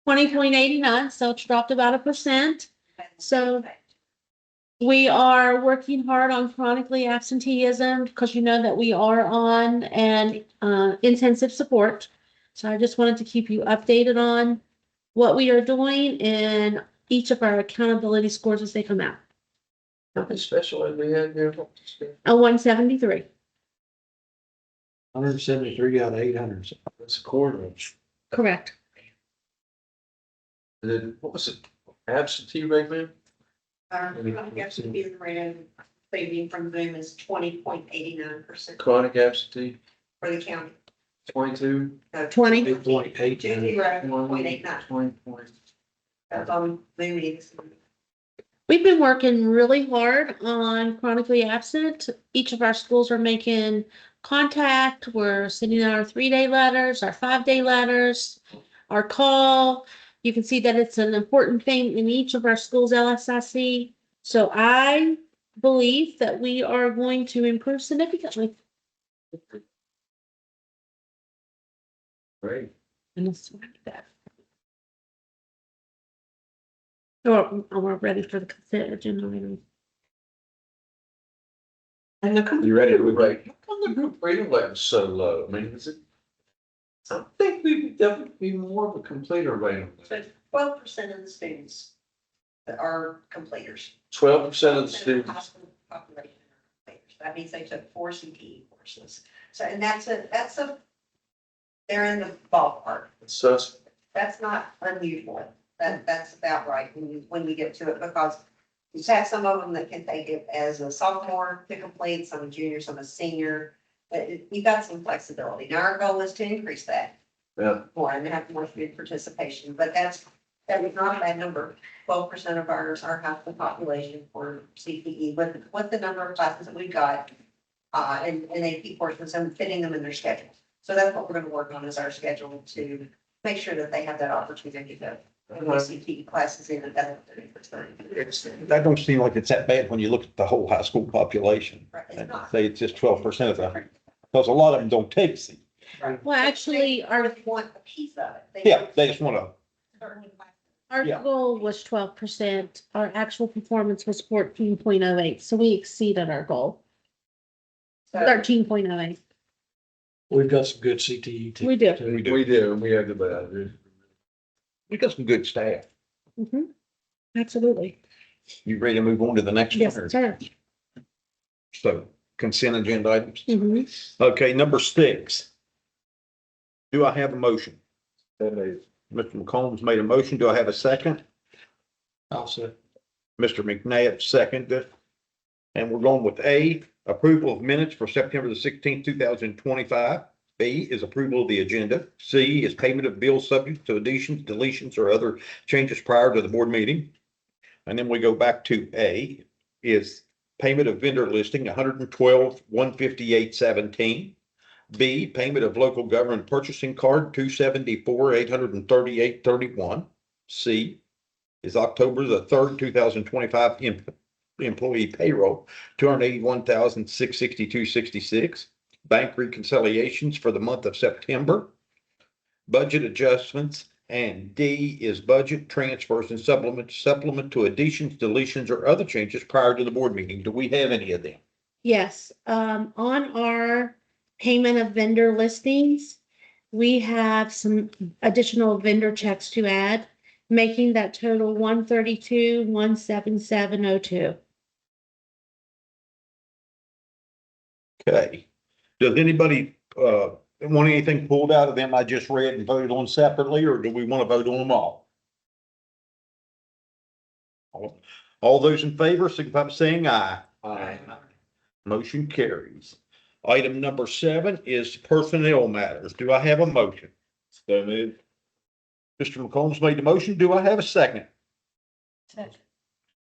S1: 20.89, so it's dropped about 1%. So we are working hard on chronically absenteeism because you know that we are on an intensive support. So I just wanted to keep you updated on what we are doing and each of our accountability scores as they come out.
S4: How many special ed we had here?
S1: A 173.
S2: 173 out of 800.
S4: That's a quarter.
S1: Correct.
S4: And then, what was it? Absentee rate, man?
S10: Absentee rate saving from Zoom is 20.89%
S4: Chronic absentee,
S10: for the county.
S4: 22.
S1: 20.
S2: 8.8.
S10: 0.89.
S4: 20 points.
S10: That's on Zoom meetings.
S1: We've been working really hard on chronically absent. Each of our schools are making contact. We're sending out our 3-day letters, our 5-day letters, our call. You can see that it's an important thing in each of our schools, LSIC. So I believe that we are going to improve significantly.
S4: Great.
S1: And it's like that. So we're ready for the consent agenda item.
S10: And the
S4: You ready to rate? How come the group rating rate was so low? I mean, is it? I think we would definitely be more of a completer rating.
S10: 12% of the students that are completers.
S4: 12% of the students.
S10: Population are completers. That means they took 4 CTE courses. So, and that's they're in the ballpark.
S4: So
S10: That's not unusual. That's about right when we get to it, because you have some of them that can take it as a sophomore to complete, some a junior, some a senior. But you got some flexibility. Now our goal is to increase that
S4: yeah,
S10: more and have more student participation, but that's That was not a bad number. 12% of our high school population for CTE with the number of classes that we've got. And AP courses and fitting them in their schedule. So that's what we're gonna work on is our schedule to make sure that they have that opportunity to put CTE classes in and that's what they're doing.
S3: That don't seem like it's that bad when you look at the whole high school population.
S10: Right, it's
S3: And
S10: not.
S3: say it's just 12% of them, because a lot of them don't take C.
S10: Right.
S1: Well, actually,
S10: They
S1: our,
S10: want a piece of it.
S3: Yeah, they just want to,
S10: Certain classes.
S1: our
S3: Yeah.
S1: goal was 12%. Our actual performance was 14.08, so we exceeded our goal.
S10: So
S1: 13.08.
S2: We've got some good CTE.
S1: We do.
S2: too.
S4: We do, we have the bad.
S3: we got some good staff.
S1: Mhm. Absolutely.
S3: You ready to move on to the next
S1: Yes,
S3: one?
S1: sir.
S3: So consent agenda items.
S1: Mhm.
S3: Okay, number 6. Do I have a motion? Mr. McCombs made a motion. Do I have a second?
S2: I'll say.
S3: Mr. McNabb seconded. And we're going with A, approval of minutes for September the 16th, 2025. B is approval of the agenda. C is payment of bills subject to additions, deletions, or other changes prior to the board meeting. And then we go back to A is payment of vendor listing, 112, 158.17. B, payment of local government purchasing card, 274, 838.31. C is October the 3rd, 2025 employee payroll, 281,662.66. Bank reconciliations for the month of September. Budget adjustments, and D is budget transfers and supplement to additions, deletions, or other changes prior to the board meeting. Do we have any of them?
S1: Yes, on our payment of vendor listings, we have some additional vendor checks to add, making that total 132, 17702.
S3: Okay. Does anybody, want anything pulled out of them I just read and voted on separately, or do we want to vote on them all? All those in favor, signify by saying aye. Motion carries. Item number 7 is personnel matters. Do I have a motion? So moved. Mr. McCombs made the motion. Do I have a second?
S9: Second.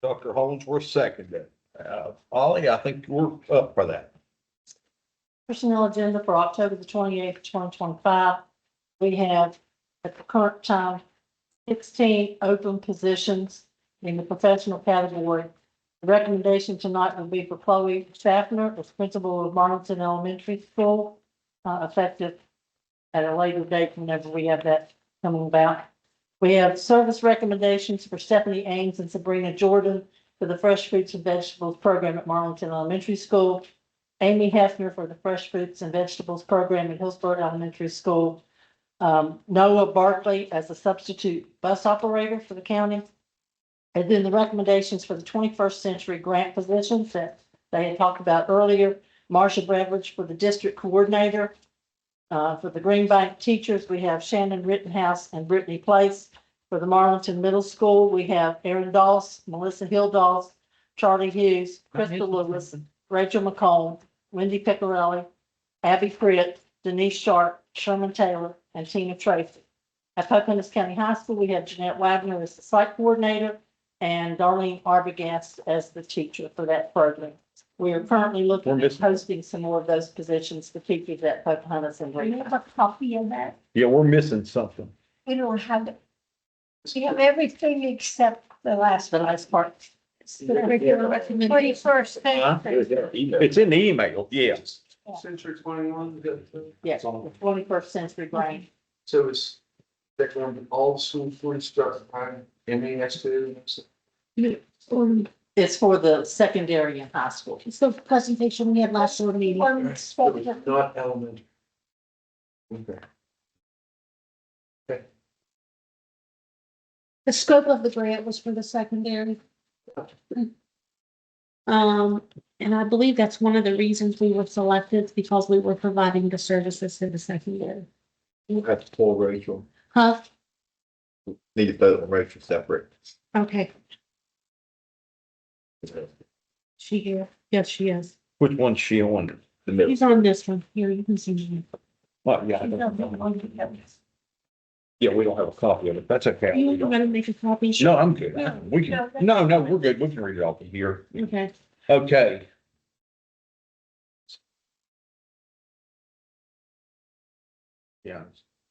S3: Dr. Hollingsworth seconded. Ollie, I think we're up for that.
S9: Personnel agenda for October the 28th, 2025. We have at the current time 16 open positions in the professional category. The recommendation tonight will be for Chloe Schaffner as principal of Marlington Elementary School, effective at a later date whenever we have that coming about. We have service recommendations for Stephanie Ames and Sabrina Jordan for the Fresh Fruits and Vegetables program at Marlington Elementary School. Amy Hefner for the Fresh Fruits and Vegetables program at Hillsborough Elementary School. Noah Barkley as a substitute bus operator for the county. And then the recommendations for the 21st century grant positions that they had talked about earlier. Marsha Beveridge for the district coordinator. For the Green Bank teachers, we have Shannon Rittenhouse and Brittany Place. For the Marlington Middle School, we have Erin Doss, Melissa Hilldalls, Charlie Hughes, Crystal Lewis, Rachel McComb, Wendy Piccarelli, Abby Pritt, Denise Sharp, Sherman Taylor, and Tina Tracy. At Pocahontas County High School, we have Jeanette Wagner as the site coordinator and Darlene Arbogast as the teacher for that program. We are currently looking at posting some more of those positions for teachers at Pocahontas and We
S1: Green.
S9: have a copy of that.
S3: Yeah, we're missing something.
S9: We don't have it. We have everything except the last part. It's the regular recommendation. 21st century.
S3: It's in the email, yes.
S4: Century 21.
S1: Yes, the 21st century grant.
S4: So it's, they're going to all school food stuff, MES too.
S1: It's for the secondary and high school. It's the presentation we had last board meeting.
S4: Not elementary. Okay.
S1: The scope of the grant was for the secondary. And I believe that's one of the reasons we were selected because we were providing the services to the secondary.
S3: We'll have to pull Rachel.
S1: Huh?
S3: Need to vote on Rachel separate.
S1: Okay, she here. Yes, she is.
S3: Which one's she on? The middle.
S1: She's on this one. Here, you can see me.
S3: Well, yeah, I
S9: She's
S3: don't
S9: on the
S3: know.
S9: one that
S3: Yeah, we don't have a copy of it. That's okay.
S1: You want to make a copy?
S3: No, I'm good.
S9: No,
S3: We can, no, we're good. We can read it off of here.
S1: Okay.
S3: Okay. Yeah.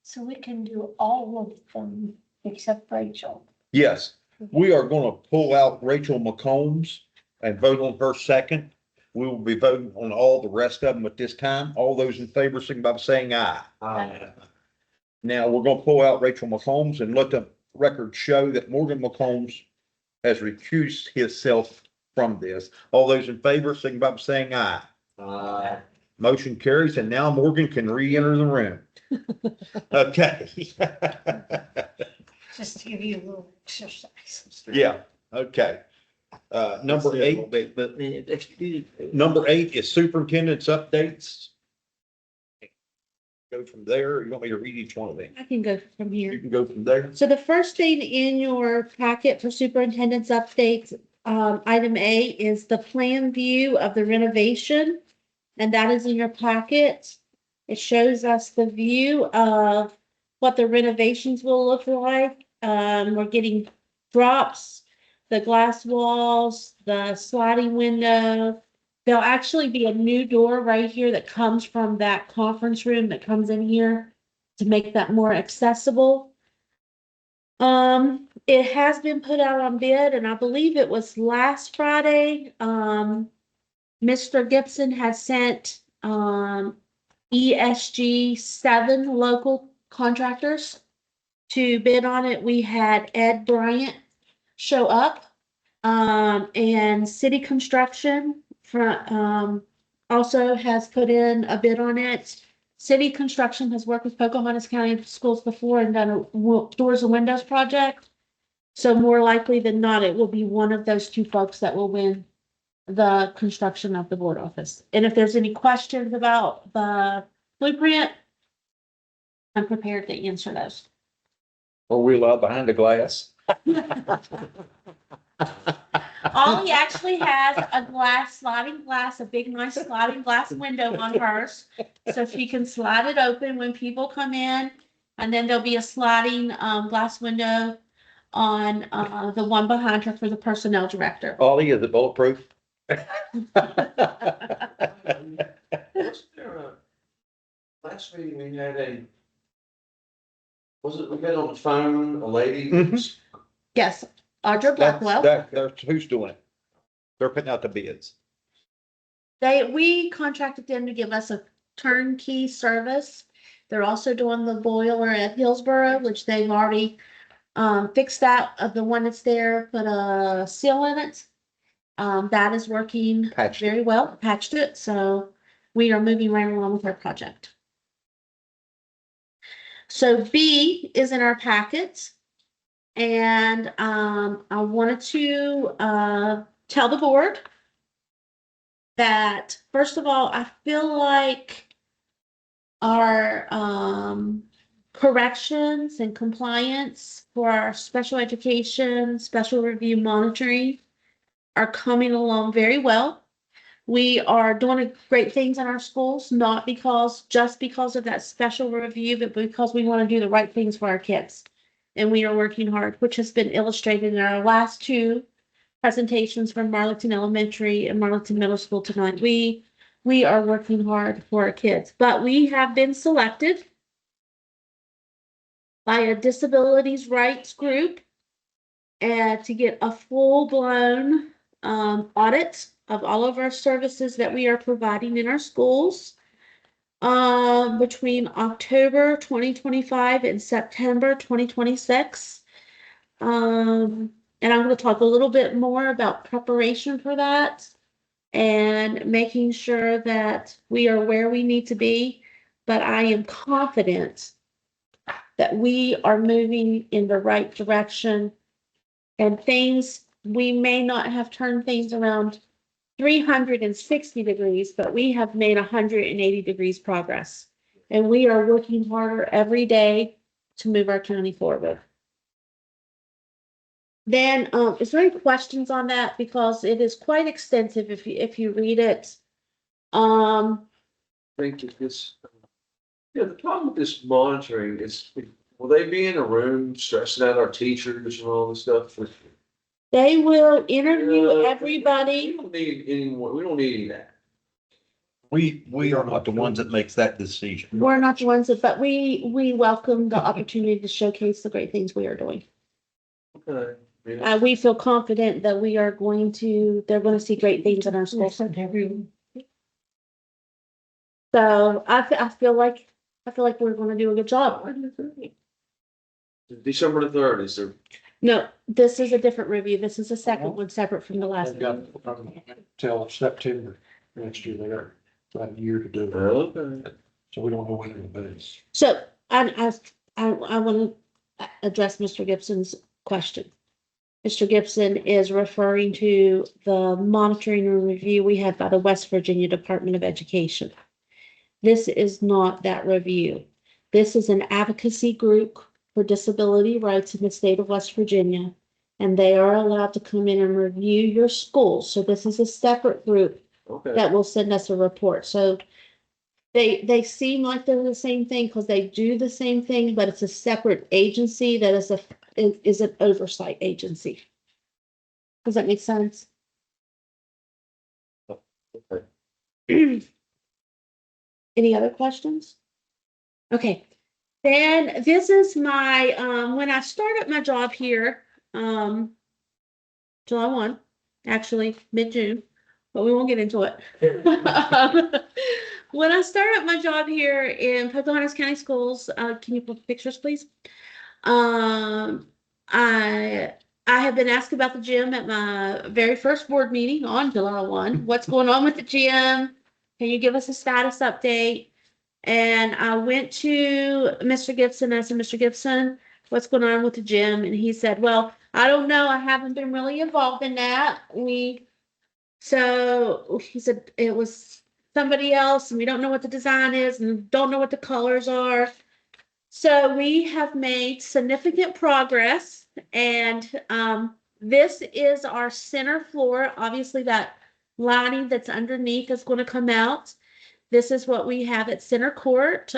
S9: So we can do all of them except Rachel.
S3: Yes, we are gonna pull out Rachel McCombs and vote on her second. We will be voting on all the rest of them at this time. All those in favor, signify by saying aye. Now, we're gonna pull out Rachel McCombs and let the record show that Morgan McCombs has recused himself from this. All those in favor, signify by saying aye. Motion carries, and now Morgan can re-enter the room. Okay.
S9: Just to give you a little exercise.
S3: Yeah, okay. Number eight, number 8 is superintendent's updates. Go from there. You want me to read each one of them?
S1: I can go from
S3: You
S1: here.
S3: can go from there.
S1: So the first thing in your packet for superintendent's updates, item A is the plan view of the renovation. And that is in your packet. It shows us the view of what the renovations will look like. We're getting drops, the glass walls, the sliding window. There'll actually be a new door right here that comes from that conference room that comes in here to make that more accessible. It has been put out on bid, and I believe it was last Friday. Mr. Gibson has sent, ESG 7 local contractors to bid on it. We had Ed Bryant show up, and City Construction also has put in a bid on it. City Construction has worked with Pocahontas County Schools before and done a doors and windows project. So more likely than not, it will be one of those two folks that will win the construction of the board office. And if there's any questions about the blueprint, I'm prepared to answer those.
S3: Are we allowed behind the glass?
S1: Ollie actually has a sliding glass, a big nice sliding glass window on hers. So she can slide it open when people come in. And then there'll be a sliding glass window on the one behind her for the personnel director.
S3: Ollie, is it bulletproof?
S4: Wasn't there last meeting we had was it, we had on the phone, a lady?
S3: Mhm.
S1: Yes, Audra Blackwell.
S3: That's who's doing it. They're putting out the bids.
S1: We contracted them to give us a turnkey service. They're also doing the boiler at Hillsborough, which they've already fixed that of the one that's there, put a seal in it. That is working
S3: Patched it.
S1: very well, patched it, so we are moving right along with our project. So B is in our packet. And I wanted to tell the board that, first of all, I feel like our corrections and compliance for our special education, special review monitoring are coming along very well. We are doing great things in our schools, not just because of that special review, but because we want to do the right things for our kids. And we are working hard, which has been illustrated in our last two presentations from Marlington Elementary and Marlington Middle School tonight. We are working hard for our kids, but we have been selected by a disabilities rights group and to get a full-blown audit of all of our services that we are providing in our schools between October 2025 and September 2026. And I'm going to talk a little bit more about preparation for that and making sure that we are where we need to be. But I am confident that we are moving in the right direction, and we may not have turned things around 360 degrees, but we have made 180 degrees progress. And we are working harder every day to move our county forward. Then, is there any questions on that? Because it is quite extensive if you read it.
S4: I think that the problem with this monitoring is Will they be in a room stressing out our teachers and all this stuff?
S1: They will interview
S4: We
S1: everybody.
S4: don't need any more, we don't need any of that.
S3: We are not the ones that makes that decision.
S1: We're not the ones that, but we welcome the opportunity to showcase the great things we are doing.
S4: Okay. Yeah.
S1: We feel confident that they're going to see great things in our school. So I feel like we're gonna do a good job.
S4: December the 3rd, is there?
S1: No, this is a different review. This is a second one separate from the last
S2: They've got
S1: one.
S2: till September next year. They got about a year to do it.
S4: Okay.
S2: So we don't know when it'll be.
S1: So I want to address Mr. Gibson's question. Mr. Gibson is referring to the monitoring and review we had by the West Virginia Department of Education. This is not that review. This is an advocacy group for disability rights in the state of West Virginia, and they are allowed to come in and review your school. So this is a separate group
S4: Okay.
S1: that will send us a report. So they seem like they're the same thing because they do the same thing, but it's a separate agency that is an oversight agency. Does that make sense? Any other questions? Okay, then this is my, when I started my job here, July 1, actually mid-June, but we won't get into it. When I started my job here in Pocahontas County Schools, can you put pictures, please? I have been asked about the gym at my very first board meeting on July 1. What's going on with the gym? Can you give us a status update? And I went to Mr. Gibson. I said, Mr. Gibson, what's going on with the gym? And he said, well, I don't know. I haven't been really involved in that. So he said it was somebody else and we don't know what the design is and don't know what the colors are. So we have made significant progress, and this is our center floor. Obviously that lining that's underneath is going to come out. This is what we have at center court.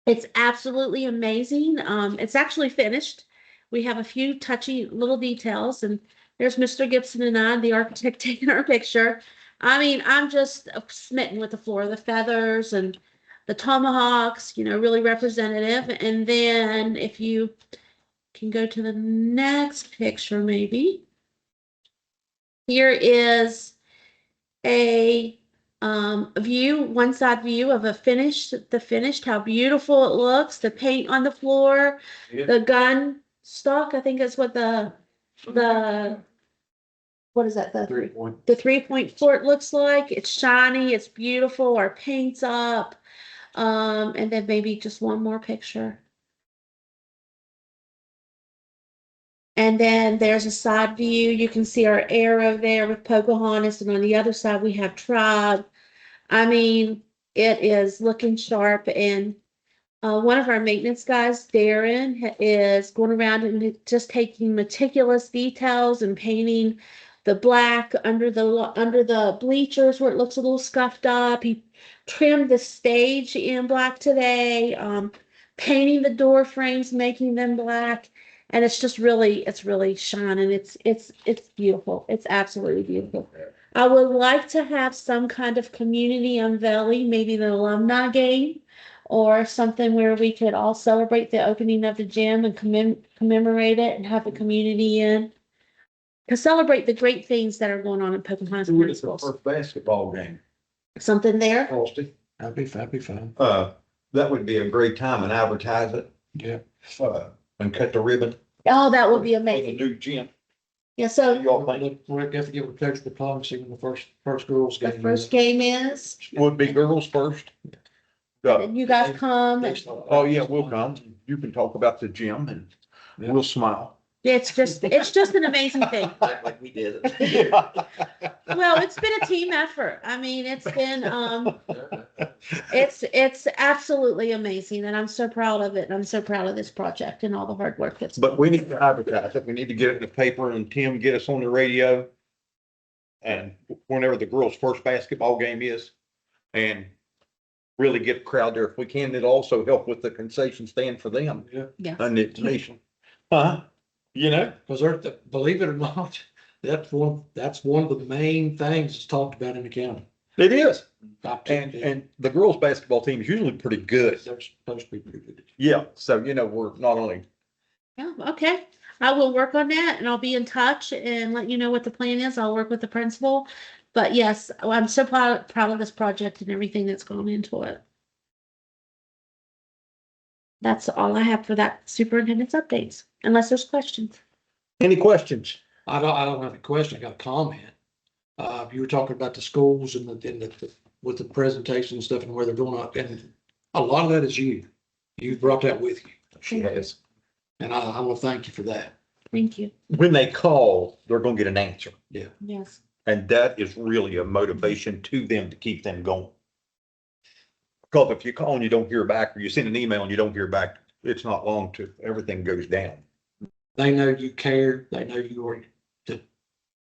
S1: It's absolutely amazing. It's actually finished. We have a few touchy little details, and there's Mr. Gibson and I, the architect, taking our picture. I mean, I'm just smitten with the floor, the feathers and the tomahawks, really representative. And then if you can go to the next picture, maybe. Here is a view, one side view of the finished, how beautiful it looks, the paint on the floor, the gun stock, I think is what what is that? The 3-point fort looks like. It's shiny, it's beautiful, our paint's up. And then maybe just one more picture. And then there's a side view. You can see our arrow there with Pocahontas, and on the other side we have Tribe. I mean, it is looking sharp, and one of our maintenance guys, Darren, is going around and just taking meticulous details and painting the black under the bleachers where it looks a little scuffed up. He trimmed the stage in black today, painting the door frames, making them black, and it's really shining. It's beautiful. It's absolutely beautiful. I would like to have some kind of community unveiling, maybe the alumni game or something where we could all celebrate the opening of the gym and commemorate it and have the community in to celebrate the great things that are going on in Pocahontas County Schools.
S3: First basketball game.
S1: Something there?
S3: Frosty.
S2: That'd be fun.
S3: That would be a great time and advertise it.
S2: Yeah.
S3: And cut the ribbon.
S1: Oh, that would be
S3: For the
S1: amazing.
S3: new gym.
S1: Yeah, so
S3: Y'all think
S2: We'll have to give a coach diplomacy when the first girls
S1: the
S2: game.
S1: first game is,
S3: would be girls first?
S1: and you guys come.
S3: Oh, yeah, we'll come. You can talk about the gym and we'll smile.
S1: It's just an amazing thing.
S4: Like we did it.
S1: Well, it's been a team effort. I mean, it's been, it's absolutely amazing, and I'm so proud of it. And I'm so proud of this project and all the hard work that's.
S3: But we need to advertise it. We need to get it in the paper and Tim get us on the radio. And whenever the girls' first basketball game is, and really get a crowd there if we can. It'll also help with the concession stand for them
S1: Yes.
S3: and the nation. Huh? You know?
S2: Because believe it or not, that's one of the main things that's talked about in the county.
S3: It is.
S2: Top 10.
S3: And the girls' basketball team is usually pretty good.
S2: They're supposed to be pretty good.
S3: Yeah. So, we're not only,
S1: Yeah, okay. I will work on that and I'll be in touch and let you know what the plan is. I'll work with the principal. But yes, I'm so proud of this project and everything that's gone into it. That's all I have for that superintendent's updates, unless there's questions.
S3: any questions?
S2: I don't have a question, I got a comment. You were talking about the schools and with the presentation and stuff and where they're going up, and a lot of that is you. You brought that with you,
S3: She has.
S2: and I want to thank you for that.
S1: Thank you.
S3: When they call, they're gonna get an answer.
S1: Yes.
S3: And that is really a motivation to them to keep them going. Because if you call and you don't hear back, or you send an email and you don't hear back, it's not long to, everything goes down.
S2: They know you care, they know that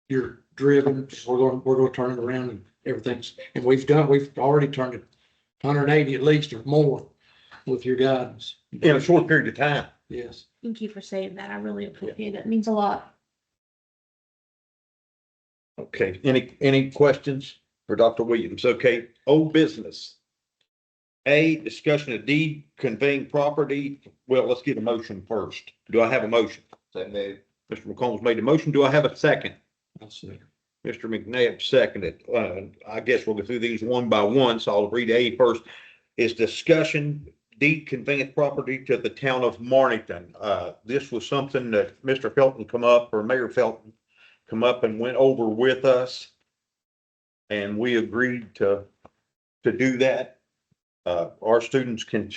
S2: you're driven, we're going to turn it around and everything's, and we've already turned it 180 at least or more with your guidance.
S3: In a short period of time.
S2: Yes.
S1: Thank you for saying that. I really appreciate it. It means a lot.
S3: Okay, any questions for Dr. Williams? Okay, old business. A, discussion of deed conveying property. Well, let's get a motion first. Do I have a motion? Mr. McCombs made a motion. Do I have a second?
S2: I'll see.
S3: Mr. McNabb seconded. I guess we'll go through these one by one, so I'll read A first. Is discussion deed conveyance property to the town of Marnington. This was something that Mr. Felton Mayor Felton come up and went over with us. And we agreed to do that. Our students can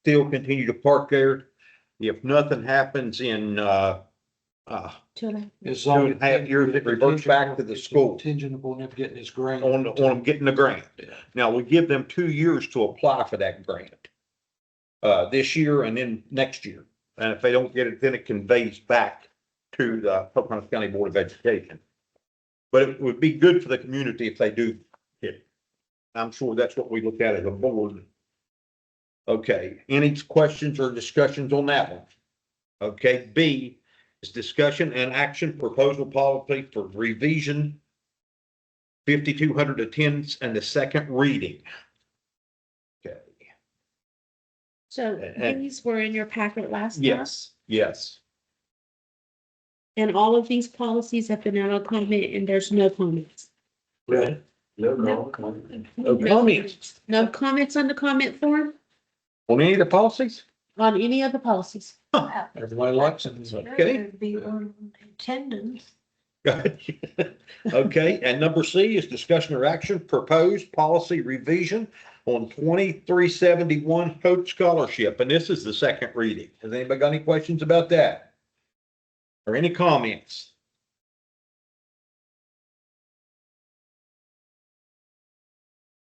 S3: still continue to park there. If nothing happens in,
S1: 2.5.
S2: It's
S3: 2.5 years, it reverts back to the school.
S2: Contingent upon them getting this grant.
S3: on them getting the grant. Now, we give them 2 years to apply for that grant. This year and then next year. And if they don't get it, then it conveys back to the Pocahontas County Board of Education. But it would be good for the community if they do it. I'm sure that's what we look at as a board. Okay, any questions or discussions on that one? Okay, B is discussion and action proposal policy for revision 5,200 attendance and the second reading. Okay.
S1: So
S3: And-
S1: these were in your packet last time.
S3: Yes.
S1: And all of these policies have been out on comment and there's no comments.
S3: Right.
S1: No
S3: comments
S1: No comments on the comment form
S3: on any of the policies?
S1: on any of the policies.
S2: Everybody likes it.
S3: Okay.
S9: Be on attendance.
S3: Okay, and number C is discussion or action, proposed policy revision on 2371 Hope Scholarship, and this is the second reading. Has anybody got any questions about that? Or any comments?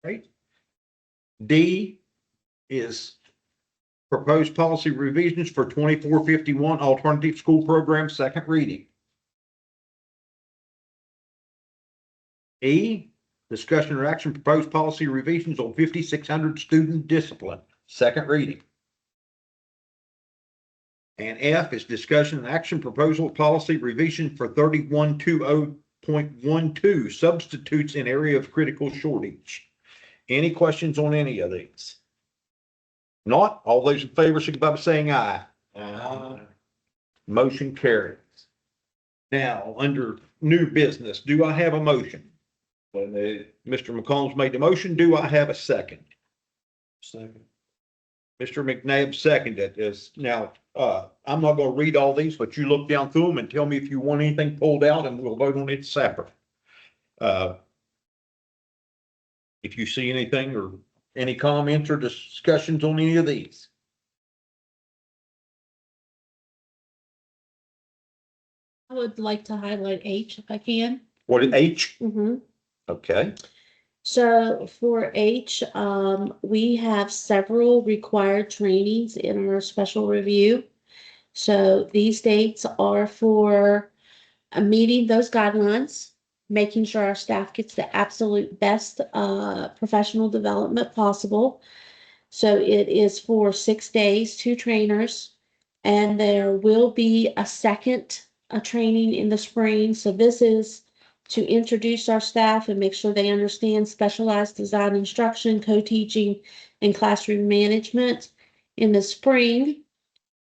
S3: Right. D is proposed policy revisions for 2451 alternative school program, second reading. E, discussion or action, proposed policy revisions on 5,600 student discipline, second reading. And F is discussion and action, proposal policy revision for 3120.12 substitutes in area of critical shortage. Any questions on any of these? Not, all those in favor signify by saying aye. Aye. Motion carries. Now, under new business, do I have a motion? Mr. McCombs made the motion. Do I have a second?
S2: Second.
S3: Mr. McNabb seconded this. Now, I'm not gonna read all these, but you look down through them and tell me if you want anything pulled out and we'll vote on it separate. If you see anything or any comments or discussions on any of these.
S1: I would like to highlight H if I can.
S3: What is H?
S1: Mm-hmm.
S3: Okay,
S1: So for H, we have several required trainings in our special review. So these dates are for meeting those guidelines making sure our staff gets the absolute best professional development possible. So it is for 6 days, 2 trainers, and there will be a second training in the spring. So this is to introduce our staff and make sure they understand specialized design instruction, co-teaching, and classroom management. In the spring,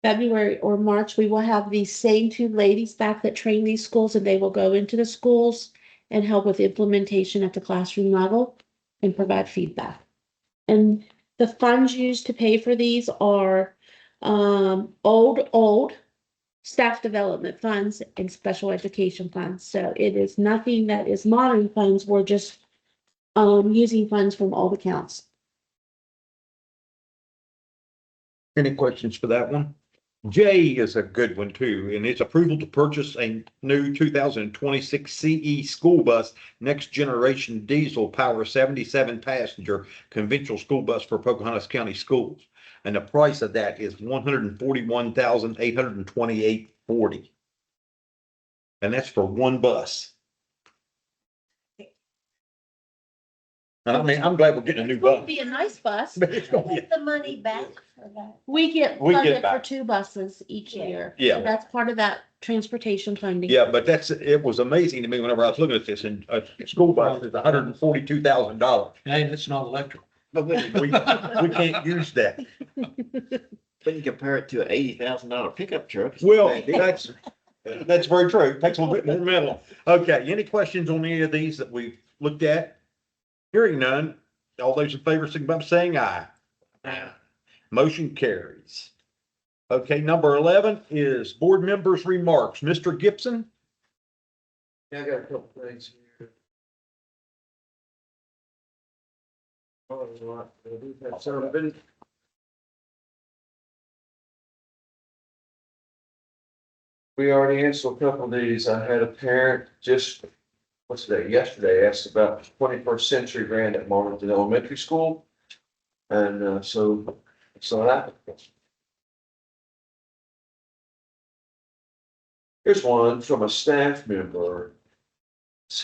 S1: February or March, we will have these same 2 ladies back that train these schools, and they will go into the schools and help with implementation at the classroom level and provide feedback. And the funds used to pay for these are old staff development funds and special education funds. So it is nothing that is modern funds. We're just using funds from old accounts.
S3: Any questions for that one? J is a good one too, and it's approval to purchase a new 2026 CE school bus, next generation diesel power 77 passenger conventional school bus for Pocahontas County Schools. And the price of that is $141,828.40. And that's for one bus. And I mean, I'm glad we're getting a new
S1: It would
S3: bus.
S1: be a nice bus.
S3: But it's gonna be,
S10: Get the money back for that.
S1: We get
S3: We get
S1: funded for
S3: back.
S1: 2 buses each
S10: Yeah.
S1: year.
S3: Yeah.
S1: So that's part of that transportation funding.
S3: yeah, but it was amazing to me whenever I was looking at this, and a school bus is $142,000.
S2: Hey, it's not electric.
S3: But we can't use that.
S11: When you compare it to an $80,000 pickup truck. it's
S3: Well,
S11: not bad.
S3: that's very true. It takes a little bit more metal. Okay, any questions on any of these that we've looked at? Hearing none, all those in favor, signify by saying aye. Motion carries. Okay, number 11 is board members' remarks. Mr. Gibson?
S4: Yeah, I got a couple things here. Oh, we've had some been. We already answered a couple of these. I had a parent just, what's today, yesterday, asked about 21st Century Grant at Marlington Elementary School. And so that. Here's one from a staff member.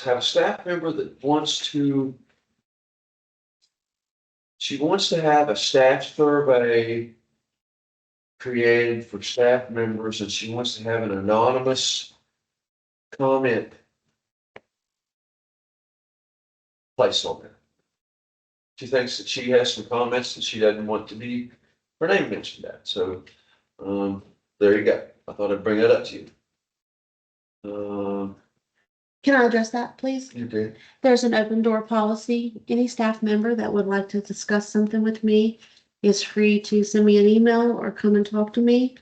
S4: Have a staff member that wants to. She wants to have a staff survey created for staff members, and she wants to have an anonymous comment placed on there. She thinks that she has some comments that she doesn't want to be, her name mentioned that, so, there you go. I thought I'd bring that up to you.
S1: Can I address that, please?
S4: You did.
S1: There's an open door policy. Any staff member that would like to discuss something with me is free to send me an email or come and talk to me.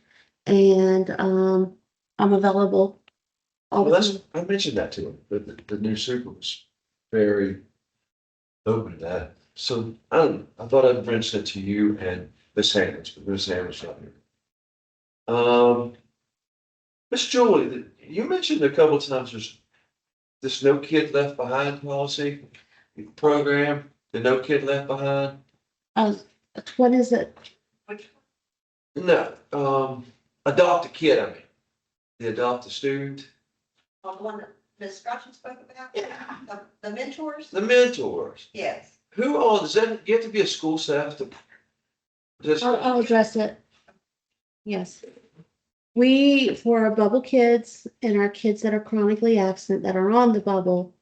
S1: And I'm available all
S4: Well,
S1: the
S4: that's,
S1: time.
S4: I mentioned that to him, but the new super was very open to that. So I thought I'd mention it to you and Miss Hammonds, but Miss Hammonds not here. Miss Julie, you mentioned a couple of times there's this no kid left behind policy program, the no kid left behind.
S1: What is it?
S4: No, adopt a kid, I mean, the adopt a student,
S10: On the one that Ms. Strachan spoke about? The mentors?
S4: the mentors.
S10: Yes.
S4: Who all, does that, you have to be a school staff to? Just,
S1: I'll address it. Yes. For our bubble kids and our kids that are chronically absent that are on the bubble,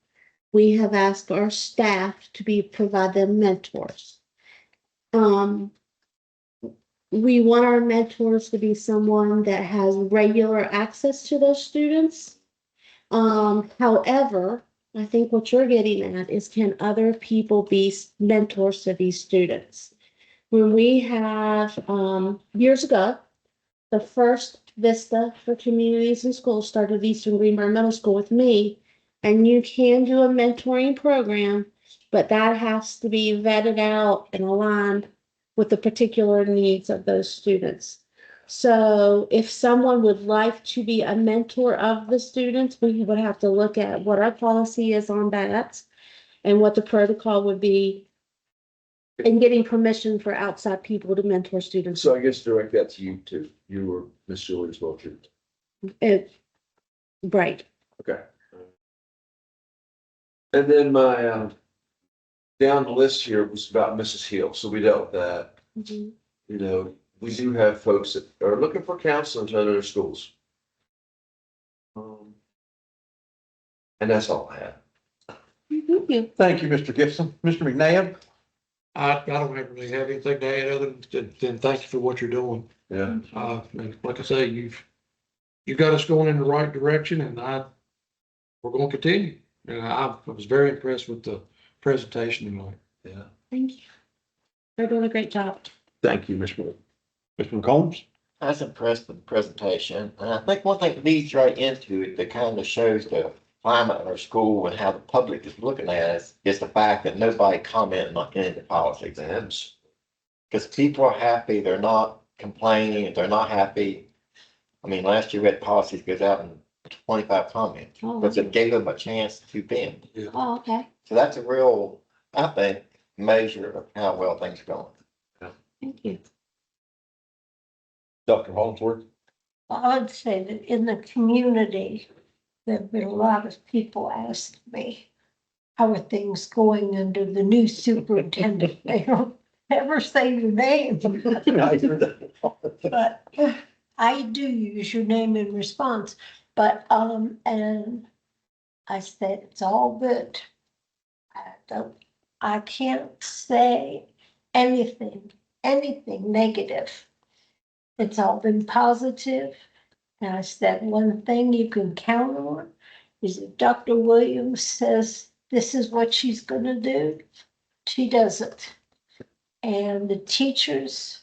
S1: we have asked our staff to provide them mentors. We want our mentors to be someone that has regular access to those students. However, I think what you're getting at is, can other people be mentors to these students? When we have, years ago, the first Vista for Communities and Schools started at Eastern Greenbrier Middle School with me, and you can do a mentoring program, but that has to be vetted out and aligned with the particular needs of those students. So if someone would like to be a mentor of the students, we would have to look at what our policy is on that and what the protocol would be in getting permission for outside people to mentor students.
S4: so I guess direct that to you too, you or Miss Julie as well too.
S1: Right.
S4: Okay. And then my, down the list here was about Mrs. Hill, so we dealt with that.
S1: Mhm.
S4: You know, we do have folks that are looking for counselors at other schools. And that's all I have.
S1: Thank you.
S3: Thank you, Mr. Gibson. Mr. McNabb?
S2: I don't really have anything to add other than thank you for what you're doing.
S4: Yeah.
S2: And like I say, you've got us going in the right direction and we're going to continue. And I was very impressed with the presentation tonight.
S4: Yeah.
S1: Thank you. They're doing a great job.
S3: Thank you, Mr. McCombs.
S11: I was impressed with the presentation, and I think one thing leads right into it that kind of shows the climate in our school and how the public is looking at us is the fact that nobody commented on any of the policy exams. Because people are happy, they're not complaining, if they're not happy. I mean, last year we had policies goes out in 25 comments,
S1: Oh,
S11: because it gave them a chance to bend.
S1: Oh, okay.
S11: So that's a real, I think, measure of how well things are going.
S1: Thank you.
S3: Dr. Hollingsworth?
S9: I would say that in the community, there have been a lot of people ask me, how are things going under the new superintendent? They don't ever say your name. But I do use your name in response, but, and I said, it's all good. I can't say anything negative. It's all been positive. And I said, one thing you can count on is if Dr. Williams says this is what she's gonna do, she does it. And the teachers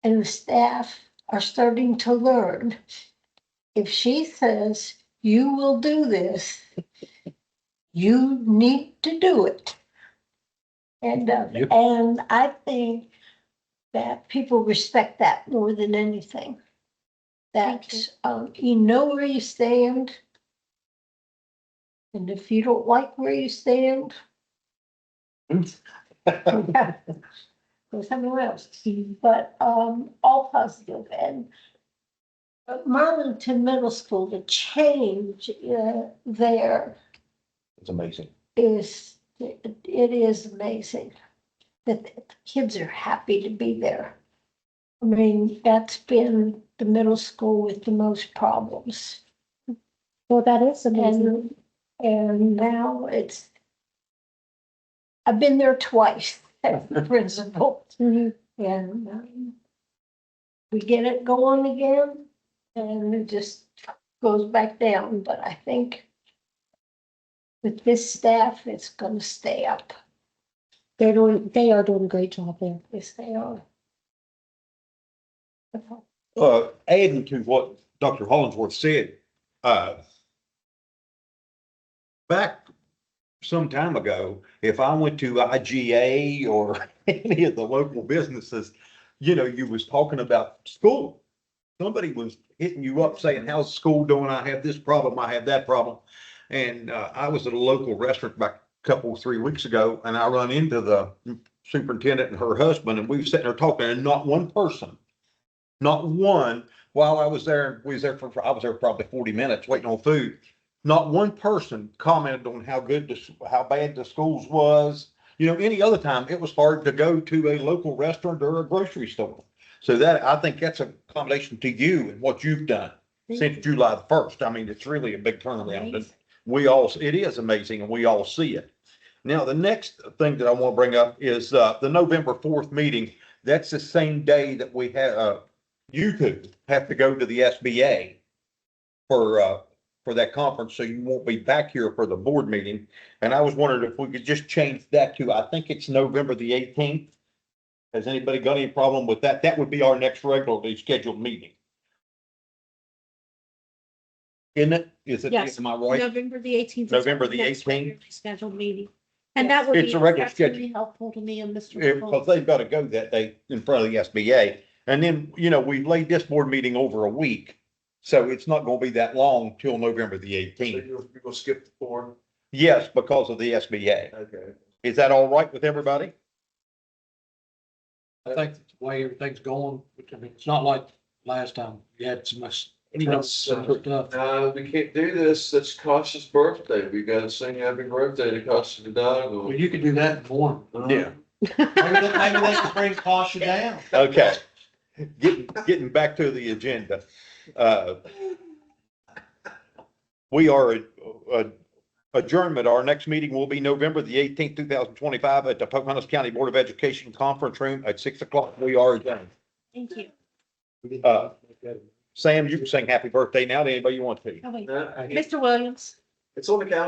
S9: and the staff are starting to learn. If she says, you will do this, you need to do it. And I think that people respect that more than anything. That, you know where you stand. And if you don't like where you stand, go somewhere else. But, all positive. And Marlington Middle School, the change, there
S3: It's amazing.
S9: is, it is amazing that the kids are happy to be there. I mean, that's been the middle school with the most problems.
S1: Well, that is amazing.
S9: And now it's, I've been there twice as the principal.
S1: Mhm.
S9: And we get it going again and it just goes back down. But I think with this staff, it's gonna stay up.
S1: They are doing a great job there.
S9: Yes, they are.
S3: Adding to what Dr. Hollingsworth said, back some time ago, if I went to IGA or any of the local businesses, you know, you was talking about school. Somebody was hitting you up saying, how's school doing? I have this problem, I have that problem. And I was at a local restaurant back a couple, 3 weeks ago, and I run into the superintendent and her husband, and we were sitting there talking, and not one person, not one, while I was there, I was there probably 40 minutes waiting on food. Not one person commented on how bad the schools was. You know, any other time, it was hard to go to a local restaurant or a grocery store. So I think that's a combination to you and what you've done since July the 1st. I mean, it's really a big turnaround. And it is amazing and we all see it. Now, the next thing that I want to bring up is the November 4th meeting. That's the same day that we have, you two have to go to the SBA for that conference, so you won't be back here for the board meeting. And I was wondering if we could just change that to, I think it's November the 18th. Has anybody got any problem with that? That would be our next regularly scheduled meeting. Isn't it?
S1: Yes.
S3: Am I right?
S1: November the 18th.
S3: November the 18th.
S1: Scheduled meeting. And that would
S3: It's
S1: be
S3: a regular
S1: extremely helpful to me and Mr.
S3: Because
S1: Nicole.
S3: they've got to go that day in front of the SBA. And then, you know, we've laid this board meeting over a week. So it's not going to be that long till November the 18th.
S4: You're gonna skip the forum?
S3: Yes, because of the SBA.
S4: Okay.
S3: Is that all right with everybody?
S2: I think the way everything's going, I mean, it's not like last time. You had so much You know, so tough.
S4: No, we can't do this. That's Cautious birthday. We gotta sing happy birthday to Cautious the dog.
S2: Well, you could do that in the morning.
S3: Yeah.
S12: Maybe they can bring caution down.
S3: Okay. Getting back to the agenda. We are adjournment. Our next meeting will be November the 18th, 2025 at the Pocahontas County Board of Education Conference Room at 6 o'clock. We are adjourned.
S7: Thank you.
S3: Sam, you can sing happy birthday now to anybody you want to.
S7: Oh, wait.
S4: No,
S7: Mr. Williams.
S4: it's on the calendar.